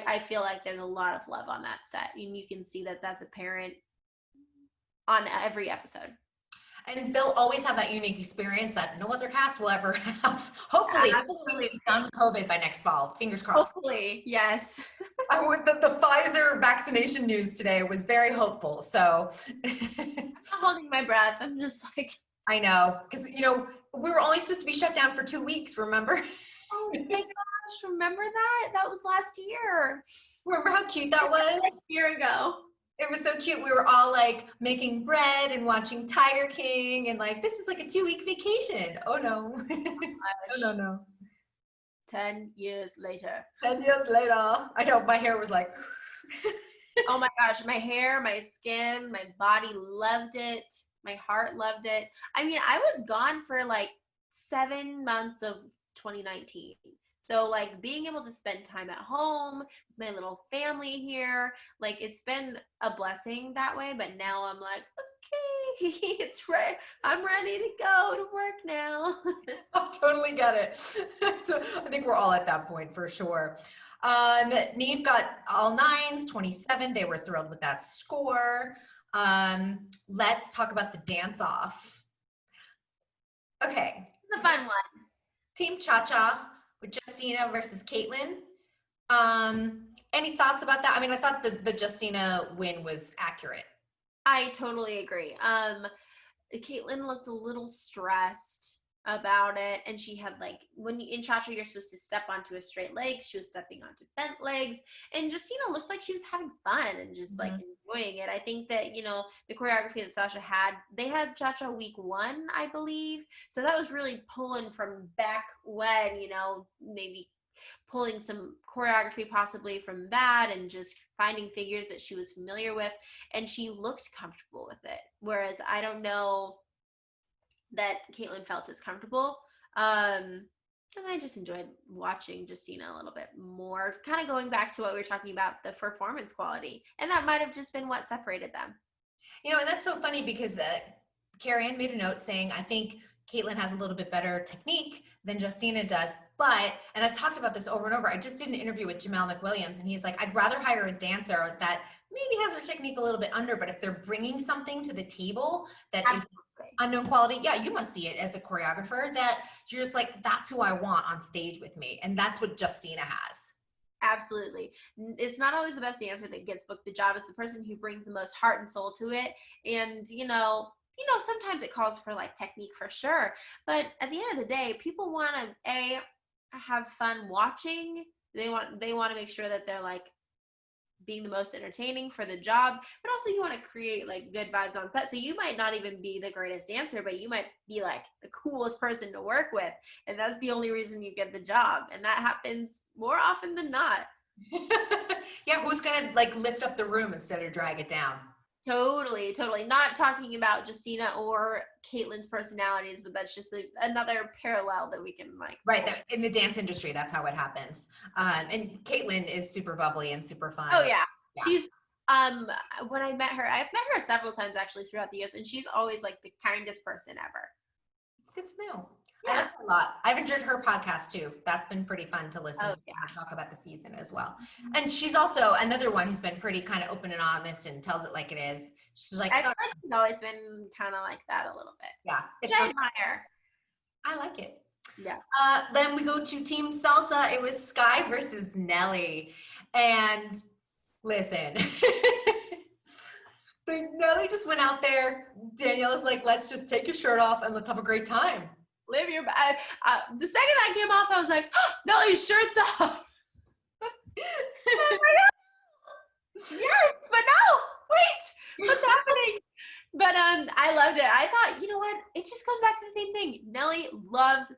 B: I feel like there's a lot of love on that set, and you can see that that's apparent on every episode.
A: And they'll always have that unique experience that no other cast will ever have. Hopefully we'll be done with COVID by next fall. Fingers crossed.
B: Hopefully, yes.
A: The Pfizer vaccination news today was very hopeful. So
B: I'm not holding my breath. I'm just like,
A: I know, because, you know, we were only supposed to be shut down for 2 weeks, remember?
B: Oh my gosh, remember that? That was last year.
A: Remember how cute that was?
B: A year ago.
A: It was so cute. We were all like making bread and watching Tiger King and like, this is like a 2-week vacation. Oh no. No.
B: 10 years later.
A: 10 years later. I know my hair was like.
B: Oh my gosh, my hair, my skin, my body loved it. My heart loved it. I mean, I was gone for like 7 months of 2019. So like being able to spend time at home, my little family here, like it's been a blessing that way. But now I'm like, okay, it's right. I'm ready to go to work now.
A: I totally get it. So I think we're all at that point for sure. Neve got all 9s, 27. They were thrilled with that score. Let's talk about the dance off. Okay.
B: It's a fun one.
A: Team Cha-Cha with Justina versus Caitlin. Any thoughts about that? I mean, I thought the Justina win was accurate.
B: I totally agree. Caitlin looked a little stressed about it, and she had like in Cha-Cha you're supposed to step onto a straight leg. She was stepping onto bent legs, and Justina looked like she was having fun and just like enjoying it. I think that the choreography that Sasha had, they had Cha-Cha week 1, I believe, so that was really pulling from back when maybe pulling some choreography possibly from that and just finding figures that she was familiar with, and she looked comfortable with it, whereas I don't know that Caitlin felt as comfortable. And I just enjoyed watching Justina a little bit more, kind of going back to what we were talking about, the performance quality, and that might have just been what separated them.
A: And that's so funny because Carrie Ann made a note saying, I think Caitlin has a little bit better technique than Justina does, and I've talked about this over and over. I just did an interview with Jamel McWilliams, and he's like, I'd rather hire a dancer that maybe has their technique a little bit under, but if they're bringing something to the table that is unknown quality, yeah, you must see it as a choreographer that you're just like, that's who I want on stage with me. And that's what Justina has.
B: Absolutely. It's not always the best dancer that gets booked the job. It's the person who brings the most heart and soul to it. And, sometimes it calls for like technique for sure. But at the end of the day, people want to have fun watching. They want to make sure that they're like being the most entertaining for the job, but also you want to create like good vibes on set. So you might not even be the greatest dancer, but you might be like the coolest person to work with, and that's the only reason you get the job, and that happens more often than not.
A: Yeah, who's gonna like lift up the room instead of drag it down?
B: Totally. Not talking about Justina or Caitlin's personalities, but that's just another parallel that we can like.
A: Right, in the dance industry, that's how it happens. And Caitlin is super bubbly and super fun.
B: Oh yeah. She's when I've met her several times actually throughout the years, and she's always like the kindest person ever.
A: It's good to know. Yeah. I like her a lot. I've enjoyed her podcast too. That's been pretty fun to listen to her talk about the season as well. And she's also another one who's been pretty kind of open and honest and tells it like it is. She's like,
B: I think she's always been kind of like that a little bit.
A: Yeah.
B: I admire.
A: I like it.
B: Yeah.
A: Then we go to Team Salsa. It was Sky versus Nelly. And listen, Nelly just went out there. Danielle's like, let's just take your shirt off and let's have a great time.
B: Live your the second I came off, I was like, oh, Nelly's shirt's off. Yes, but no, wait, what's happening? But I loved it. I thought, you know what? It just goes back to the same thing. Nelly loves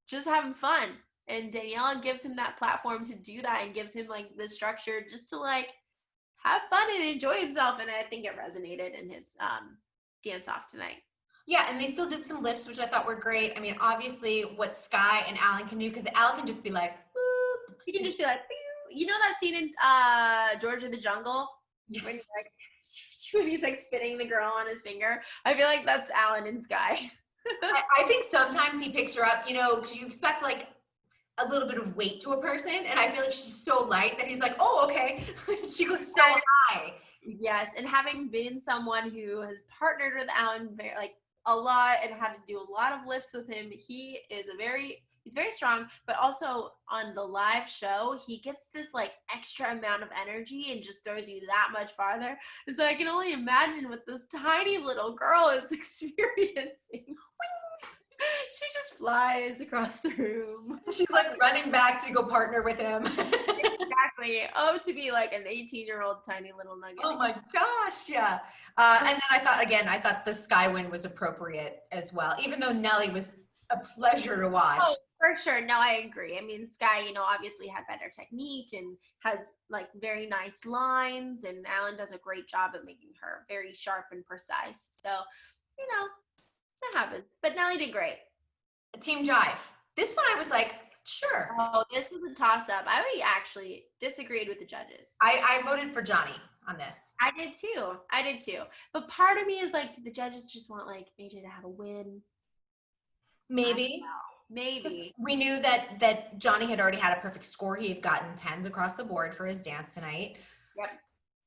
B: just having fun, and Danielle gives him that platform to do that and gives him like the structure just to like have fun and enjoy himself. And I think it resonated in his dance off tonight.
A: Yeah, and they still did some lifts, which I thought were great. I mean, obviously, what Sky and Alan can do, because Alan can just be like, boop.
B: He can just be like, boop. You know that scene in George of the Jungle?
A: Yes.
B: When he's like spinning the girl on his finger? I feel like that's Alan and Sky.
A: I think sometimes he picks her up, because you expect like a little bit of weight to a person, and I feel like she's so light that he's like, oh, okay. She goes so high.
B: Yes, and having been someone who has partnered with Alan a lot and had to do a lot of lifts with him, he's very strong, but also on the live show, he gets this like extra amount of energy and just throws you that much farther. And so I can only imagine what this tiny little girl is experiencing. She just flies across the room.
A: She's like running back to go partner with him.
B: Exactly. Oh, to be like an 18-year-old tiny little nugget.
A: Oh my gosh, yeah. And then I thought the Skywin was appropriate as well, even though Nelly was a pleasure to watch.
B: Oh, for sure. No, I agree. I mean, Sky, obviously had better technique and has like very nice lines, and Alan does a great job at making her very sharp and precise. So, that happens. But Nelly did great.
A: Team Jive. This one I was like, sure.
B: Oh, this was a toss-up. I actually disagreed with the judges.
A: I voted for Johnny on this.
B: I did too. But part of me is like, did the judges just want like AJ to have a win?
A: Maybe.
B: Maybe.
A: We knew that Johnny had already had a perfect score. He had gotten 10s across the board for his dance tonight.
B: Yep.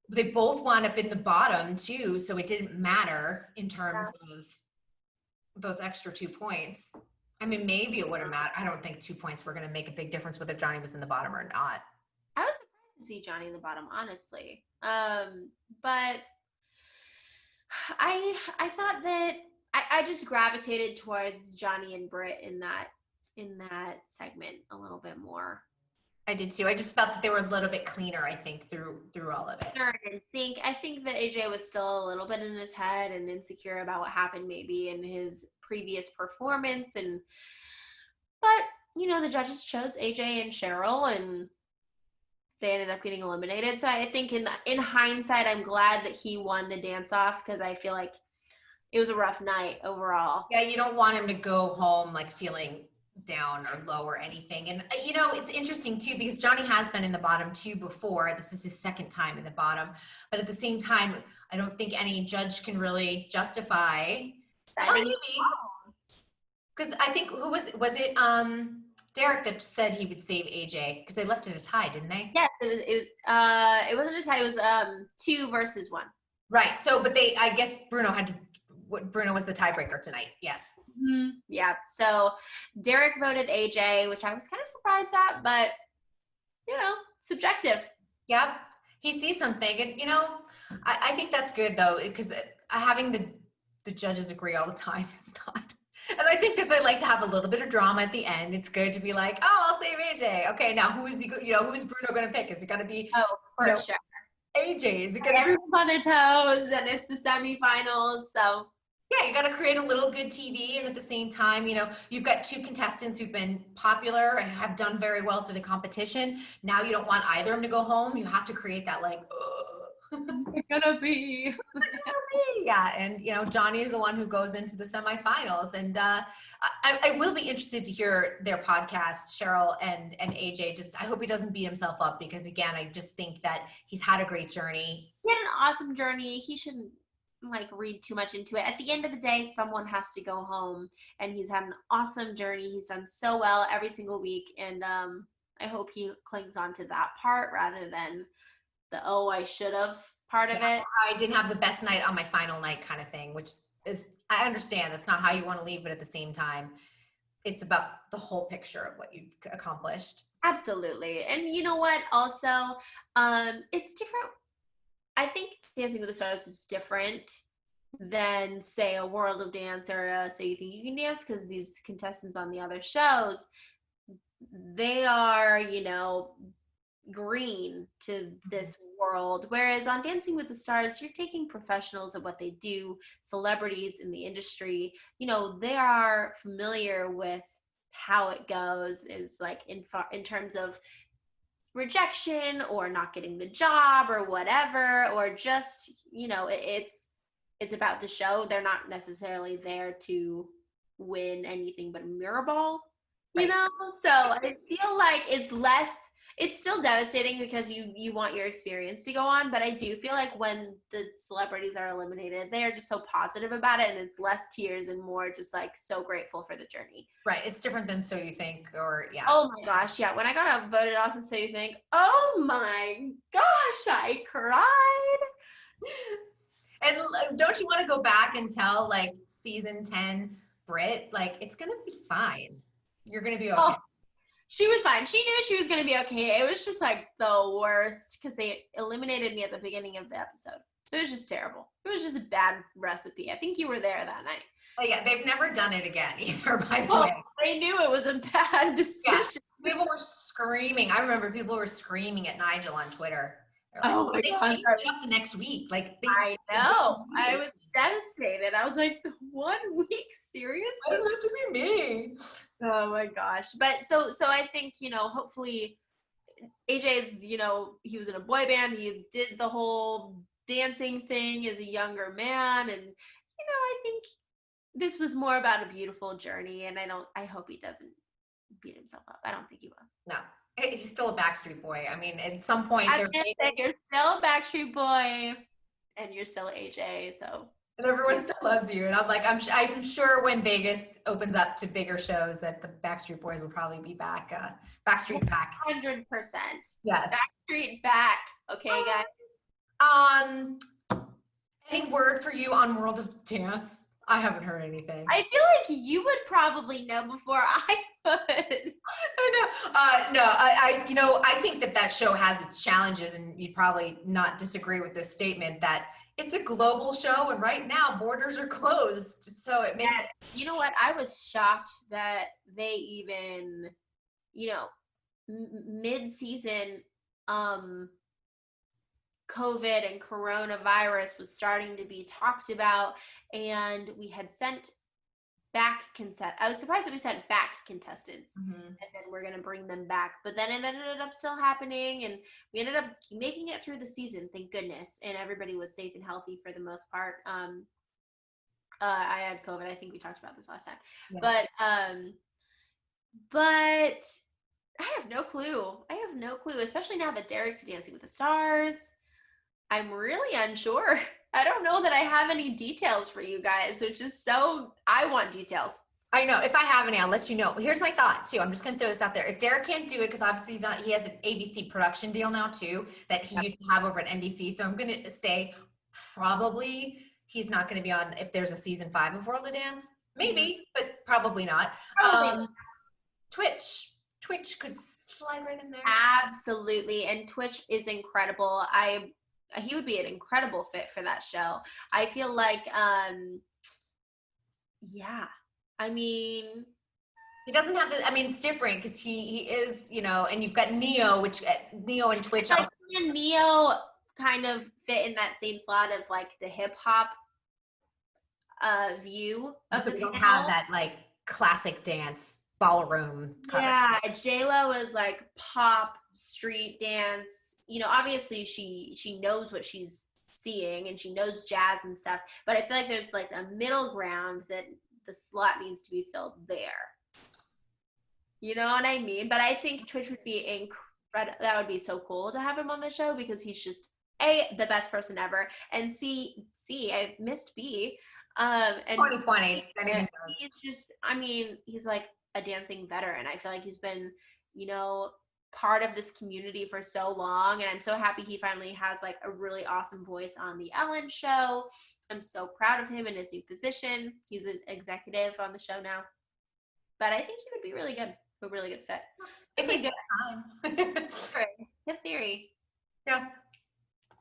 A: They both wound up in the bottom too, so it didn't matter in terms of those extra 2 points. I mean, maybe it would have mattered. I don't think 2 points were going to make a big difference whether Johnny was in the bottom or not.
B: I was surprised to see Johnny in the bottom, honestly. But I thought that I just gravitated towards Johnny and Britt in that segment a little bit more.
A: I did too. I just felt that they were a little bit cleaner, I think, through all of it.
B: I think that AJ was still a little bit in his head and insecure about what happened maybe in his previous performance, but the judges chose AJ and Cheryl, and they ended up getting eliminated. So I think in hindsight, I'm glad that he won the dance off, because I feel like it was a rough night overall.
A: Yeah, you don't want him to go home like feeling down or low or anything. And it's interesting too, because Johnny has been in the bottom too before. This is his second time in the bottom, but at the same time, I don't think any judge can really justify. Because I think was it Derek that said he would save AJ, because they left it a tie, didn't they?
B: Yes, it wasn't a tie. It was 2 versus 1.
A: Right. So, but I guess Bruno was the tiebreaker tonight. Yes.
B: Mm-hmm. Yeah. So Derek voted AJ, which I was kind of surprised at, but subjective.
A: Yep. He sees something, and I think that's good though, because having the judges agree all the time is not. And I think that they like to have a little bit of drama at the end. It's good to be like, oh, I'll save AJ. Okay, now who is Bruno going to pick? Is it going to be
B: for sure
A: AJ? Is it going to
B: everyone's on their toes, and it's the semifinals, so.
A: Yeah, you got to create a little good TV, and at the same time, you've got 2 contestants who've been popular and have done very well through the competition. Now you don't want either of them to go home. You have to create that like,
B: It's gonna be.
A: Yeah, and Johnny is the one who goes into the semifinals, and I will be interested to hear their podcast, Cheryl and AJ. I hope he doesn't beat himself up, because again, I just think that he's had a great journey.
B: He had an awesome journey. He shouldn't read too much into it. At the end of the day, someone has to go home, and he's had an awesome journey. He's done so well every single week, and I hope he clings on to that part rather than the I should have part of it.
A: I didn't have the best night on my final night kind of thing, which is, I understand that's not how you want to leave, but at the same time, it's about the whole picture of what you've accomplished.
B: Absolutely. And you know what? Also, it's different. I think Dancing with the Stars is different than, say, a World of Dance or Say You Think You Can Dance, because these contestants on the other shows, they are, green to this world, whereas on Dancing with the Stars, you're taking professionals of what they do, celebrities in the industry, they are familiar with how it goes, is like in terms of rejection or not getting the job or whatever, or just it's about the show. They're not necessarily there to win anything but a mirror ball,
A: right.
B: So I feel like it's still devastating, because you want your experience to go on, but I do feel like when the celebrities are eliminated, they are just so positive about it, and it's less tears and more just like so grateful for the journey.
A: Right. It's different than So You Think, or yeah.
B: Oh my gosh, yeah. When I got voted off of So You Think, oh my gosh, I cried.
A: And don't you want to go back and tell like season 10 Britt, like, it's gonna be fine. You're gonna be okay.
B: Oh. She was fine. She knew she was going to be okay. It was just like the worst, because they eliminated me at the beginning of the episode. So it was just terrible. It was just a bad recipe. I think you were there that night.
A: Oh, yeah, they've never done it again either, by the
B: Well,
A: way.
B: they knew it was a bad
A: Yeah.
B: decision.
A: People were screaming. I remember people were screaming at Nigel on Twitter. They're like,
B: Oh my
A: they
B: gosh,
A: changed it up the next week. Like
B: I
A: they did
B: know. I was
A: immediately.
B: devastated. I was like, 1 week? Serious?
A: Why does it have to be me?
B: Oh my gosh. But so I think, hopefully AJ's, he was in a boy band. He did the whole dancing thing as a younger man. And, I think this was more about a beautiful journey. And I hope he doesn't beat himself up. I don't think he will.
A: No, he's still a Backstreet Boy. I mean, at some point,
B: I
A: they're
B: mean,
A: famous,
B: you're still a Backstreet Boy and you're still AJ. So
A: and everyone still loves you. And I'm like, I'm sure when Vegas opens up to bigger shows, that the Backstreet Boys will probably be back. Backstreet back.
B: 100%.
A: Yes.
B: Backstreet back. Okay, guys.
A: Um, any word for you on World of Dance? I haven't heard anything.
B: I feel like you would probably know before I would.
A: I know. No, I think that show has its challenges, and you'd probably not disagree with this statement that it's a global show, and right now borders are closed, so it makes.
B: Yes. You know what? I was shocked that they even, mid-season, COVID and coronavirus was starting to be talked about, and we had sent back I was surprised that we sent back contestants,
A: Mhm.
B: and then we're gonna bring them back. But then it ended up still happening, and we ended up making it through the season, thank goodness, and everybody was safe and healthy for the most part. I had COVID. I think we talked about this last time,
A: Yes.
B: but I have no clue. Especially now that Derek's Dancing with the Stars. I'm really unsure. I don't know that I have any details for you guys, which is I want details.
A: I know. If I have any, I'll let you know. Here's my thought too. I'm just going to throw this out there. If Derek can't do it, because obviously he has an ABC production deal now too that he used to have over at NBC. So I'm going to say probably he's not going to be on if there's a season 5 of World of Dance. Maybe, but probably not. Twitch could slide right in there.
B: Absolutely, and Twitch is incredible. He would be an incredible fit for that show. I feel like, yeah. I mean,
A: he doesn't have the. I mean, it's different because he is, and you've got Neo, which Neo and Twitch.
B: Like Neo kind of fit in that same slot of like the hip hop view.
A: So we don't have that like classic dance ballroom.
B: Yeah, J-Lo is like pop street dance. Obviously she knows what she's seeing and she knows jazz and stuff. But I feel like there's like a middle ground that the slot needs to be filled there. You know what I mean? But I think Twitch would be incredible. That would be so cool to have him on the show because he's just the best person ever, and C, I missed B. And
A: 2020.
B: He's just, he's like a dancing veteran. I feel like he's been, part of this community for so long, and I'm so happy he finally has like a really awesome voice on the Ellen show. I'm so proud of him in his new position. He's an executive on the show now, but I think he would be really good, a really good fit.
A: If he's good
B: time. Good theory.
A: Yeah.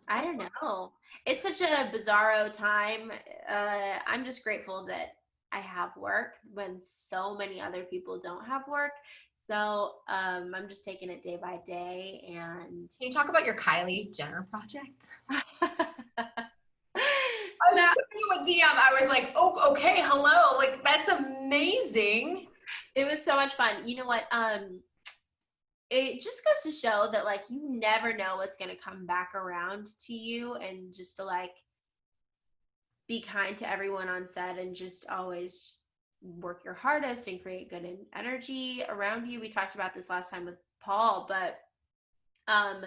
B: I don't know. It's such a bizarro time. I'm just grateful that I have work when so many other people don't have work. So I'm just taking it day by day. And
A: can you talk about your Kylie Jenner project?
B: I
A: sent you a DM. I was like, oh, okay, hello. Like, that's amazing.
B: It was so much fun. You know what? It just goes to show that like you never know what's going to come back around to you, and just to like be kind to everyone on set and just always work your hardest and create good energy around you. We talked about this last time with Paul, but I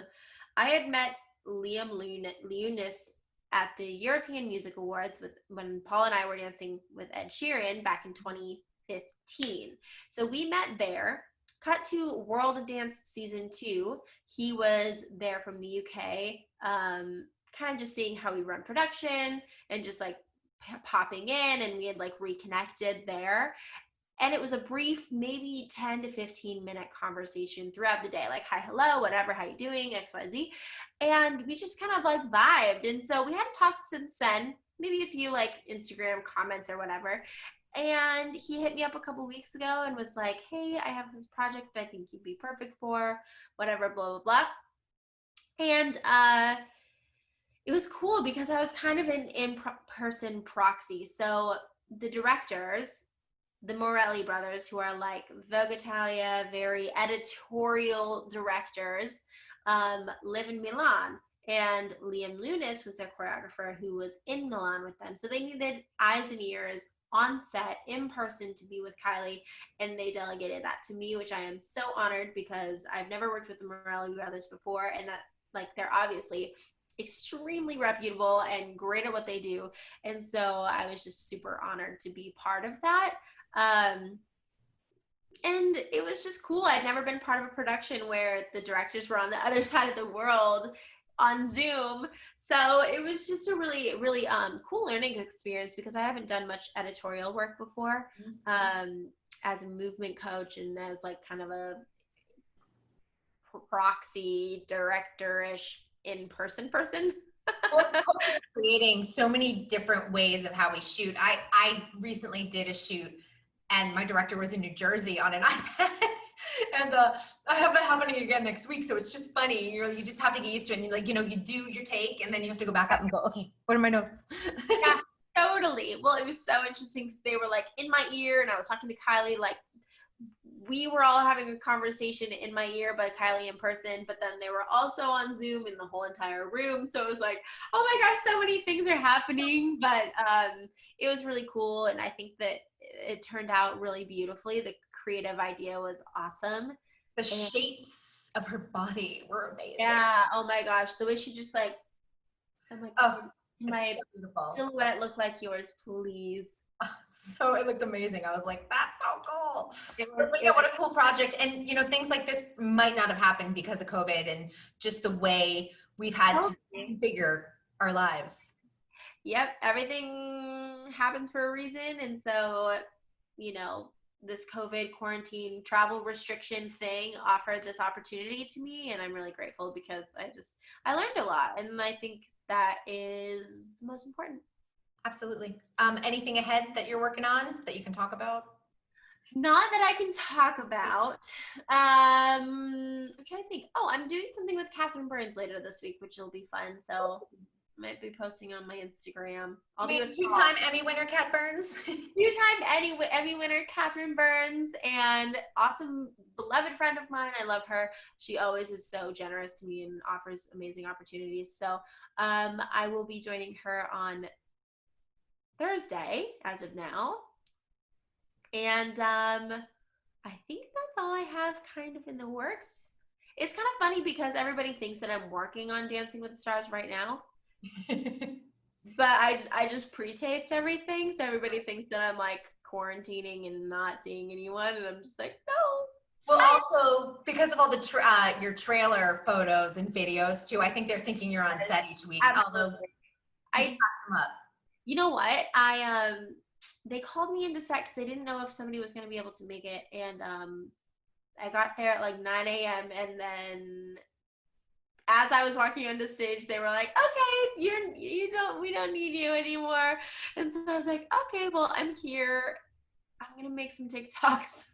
B: had met Liam Lunis at the European Music Awards when Paul and I were dancing with Ed Sheeran back in 2015. So we met there. Cut to World of Dance season 2. He was there from the UK, kind of just seeing how we run production and just like popping in, and we had like reconnected there. And it was a brief, maybe 10 to 15 minute conversation throughout the day, like hi, hello, whatever, how you doing, XYZ. And we just kind of like vibed. And so we hadn't talked since then. maybe a few like Instagram comments or whatever. And he hit me up a couple weeks ago and was like, hey, I have this project I think you'd be perfect for, whatever, blah, blah, blah. And it was cool because I was kind of an in-person proxy. So the directors, the Morelli brothers, who are like Vogue Italia, very editorial directors, live in Milan. And Liam Lunis was their choreographer who was in Milan with them. So they needed eyes and ears on set in person to be with Kylie, and they delegated that to me, which I am so honored because I've never worked with the Morelli brothers before, and that like they're obviously extremely reputable and great at what they do. And so I was just super honored to be part of that. Um, and it was just cool. I'd never been part of a production where the directors were on the other side of the world on Zoom. So it was just a really, really cool learning experience because I haven't done much editorial work before as a movement coach and as like kind of a proxy director-ish in-person person.
A: Well, COVID's creating so many different ways of how we shoot. I recently did a shoot and my director was in New Jersey on an iPad. And I have that happening again next week. So it's just funny. You just have to get used to it. And like, you do your take and then you have to go back up and go, okay, what are my notes?
B: Yeah, totally. Well, it was so interesting because they were like in my ear and I was talking to Kylie, like we were all having a conversation in my ear, but Kylie in person, but then they were also on Zoom in the whole entire room. So it was like, oh my gosh, so many things are happening, but it was really cool. And I think that it turned out really beautifully. The creative idea was awesome.
A: The shapes of her body were amazing.
B: Yeah. Oh my gosh. The way she just like, I'm like,
A: oh,
B: my
A: beautiful
B: silhouette look like yours, please.
A: So it looked amazing. I was like, that's so cool. What a cool project. And, things like this might not have happened because of COVID and just the way we've had to configure our lives.
B: Yep. Everything happens for a reason. And so, this COVID quarantine travel restriction thing offered this opportunity to me. And I'm really grateful because I learned a lot. And I think that is the most important.
A: Absolutely. Anything ahead that you're working on that you can talk about?
B: Not that I can talk about. I'm trying to think. Oh, I'm doing something with Catherine Burns later this week, which will be fun. So I might be posting on my Instagram. I'll be a
A: two-time Emmy winner, Cat Burns.
B: Two-time Emmy winner, Catherine Burns, and awesome, beloved friend of mine. I love her. She always is so generous to me and offers amazing opportunities. So I will be joining her on Thursday as of now. And I think that's all I have kind of in the works. It's kind of funny because everybody thinks that I'm working on Dancing with the Stars right now. But I just pre-taped everything. So everybody thinks that I'm like quarantining and not seeing anyone. And I'm just like, no.
A: Well, also because of all the your trailer photos and videos too, I think they're thinking you're on set each week.
B: Absolutely.
A: Although I stacked them up.
B: You know what? They called me into set because they didn't know if somebody was going to be able to make it, and I got there at like 9 a.m. and then as I was walking onto stage, they were like, "Okay, we don't need you anymore." And so I was like, "Okay, well, I'm here. I'm gonna make some TikToks."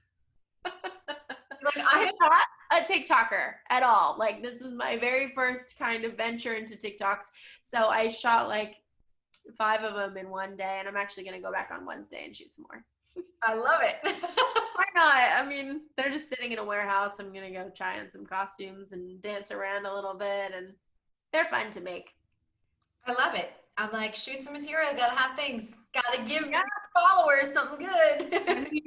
B: I'm not a TikToker at all. Like this is my very first kind of venture into TikToks. So I shot like 5 of them in one day, and I'm actually gonna go back on Wednesday and shoot some more.
A: I love it.
B: Why not? I mean, they're just sitting in a warehouse. I'm gonna go try on some costumes and dance around a little bit, and they're fun to make.
A: I love it. I'm like, shoot some material, gotta have things, gotta give followers something good.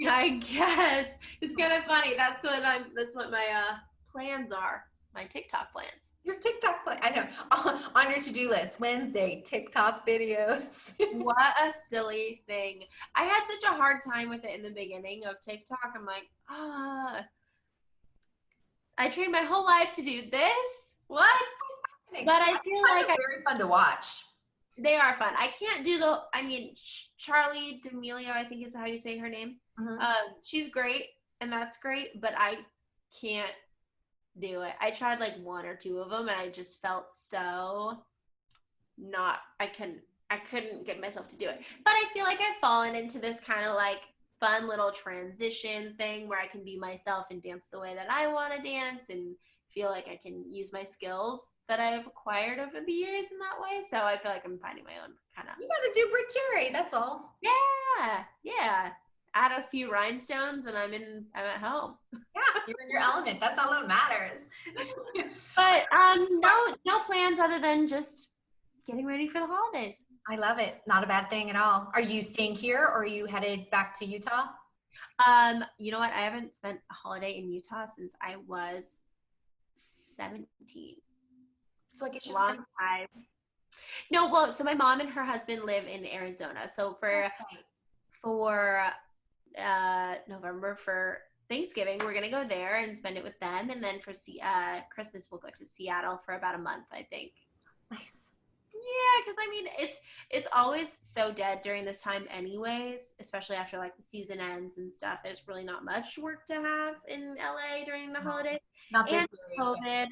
B: I guess it's kind of funny. That's what my plans are. My TikTok plans.
A: Your TikTok plan. I know. On your to-do list, Wednesday, TikTok videos.
B: What a silly thing. I had such a hard time with it in the beginning of TikTok. I'm like, I trained my whole life to do this. What? But I feel like
A: they're very fun to watch.
B: They are fun. I can't do Charli D'Amelio, I think is how you say her name. Mm-hmm. She's great, and that's great, but I can't do it. I tried like 1 or 2 of them, and I just felt so I I couldn't get myself to do it. But I feel like I've fallen into this kind of like fun little transition thing where I can be myself and dance the way that I want to dance and feel like I can use my skills that I've acquired over the years in that way. So I feel like I'm finding my own kind of.
A: You got to do Britt Cherry. That's all.
B: Yeah. Add a few rhinestones and I'm at home.
A: Yeah, you're in your element. That's all that matters.
B: But no plans other than just getting ready for the holidays.
A: I love it. Not a bad thing at all. Are you staying here or are you headed back to Utah?
B: You know what? I haven't spent a holiday in Utah since I was 17.
A: So I guess
B: long time. No, well, so my mom and her husband live in Arizona. So for November for Thanksgiving, we're gonna go there and spend it with them, and then for Christmas we'll go to Seattle for about a month, I think.
A: Nice.
B: Yeah, because I mean it's always so dead during this time anyways, especially after like the season ends and stuff. There's really not much work to have in LA during the holidays.
A: Not this
B: and COVID.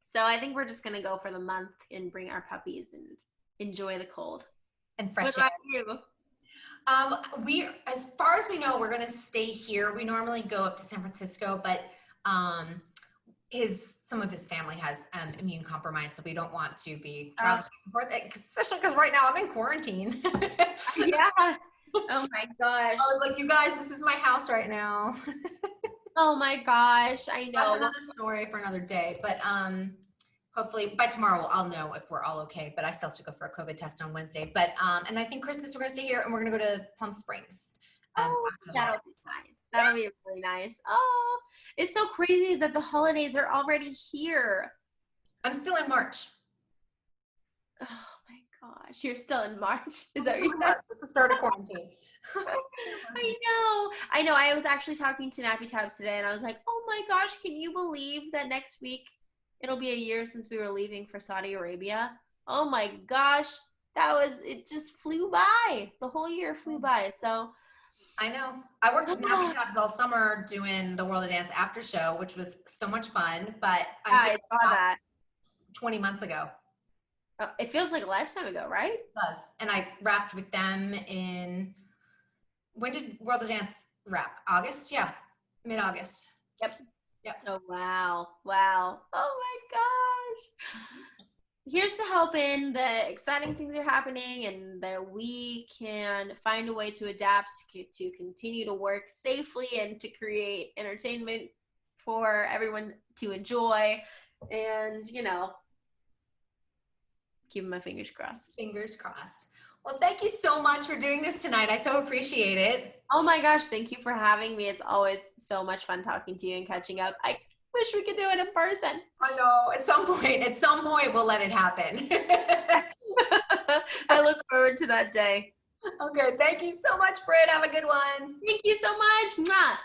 B: So I think we're just gonna go for the month and bring our puppies and enjoy the cold.
A: And fresh
B: air.
A: What about you? We, as far as we know, we're gonna stay here. We normally go up to San Francisco, but some of his family has immune compromise, so we don't want to be traveling back and forth, especially because right now I'm in quarantine.
B: Yeah. Oh my gosh.
A: I was like, you guys, this is my house right now.
B: Oh my gosh, I know.
A: That's another story for another day, but hopefully by tomorrow I'll know if we're all okay, but I still have to go for a COVID test on Wednesday. But and I think Christmas we're gonna stay here and we're gonna go to Palm Springs.
B: That'll be nice. That'll be really nice. Oh, it's so crazy that the holidays are already here.
A: I'm still in March.
B: Oh my gosh, you're still in March. Is that
A: what you said? At the start of quarantine.
B: I know. I was actually talking to Nappy Tabs today and I was like, oh my gosh, can you believe that next week it'll be a year since we were leaving for Saudi Arabia? Oh my gosh, it just flew by. The whole year flew by. So
A: I know. I worked with Nappy Tabs all summer doing the World of Dance after show, which was so much fun, but
B: I saw that
A: 20 months ago.
B: Oh, it feels like a lifetime ago, right?
A: It does. And I rapped with them when did World of Dance wrap? August? Yeah. Mid-August.
B: Yep. Oh, wow. Oh my gosh. Here's to hoping that exciting things are happening and that we can find a way to adapt to continue to work safely and to create entertainment for everyone to enjoy. And, keeping my fingers crossed.
A: Fingers crossed. Well, thank you so much for doing this tonight. I so appreciate it.
B: Oh my gosh, thank you for having me. It's always so much fun talking to you and catching up. I wish we could do it in person.
A: I know. At some point, we'll let it happen.
B: I look forward to that day.
A: Okay. Thank you so much, Britt. Have a good one.
B: Thank you so much. Mwah.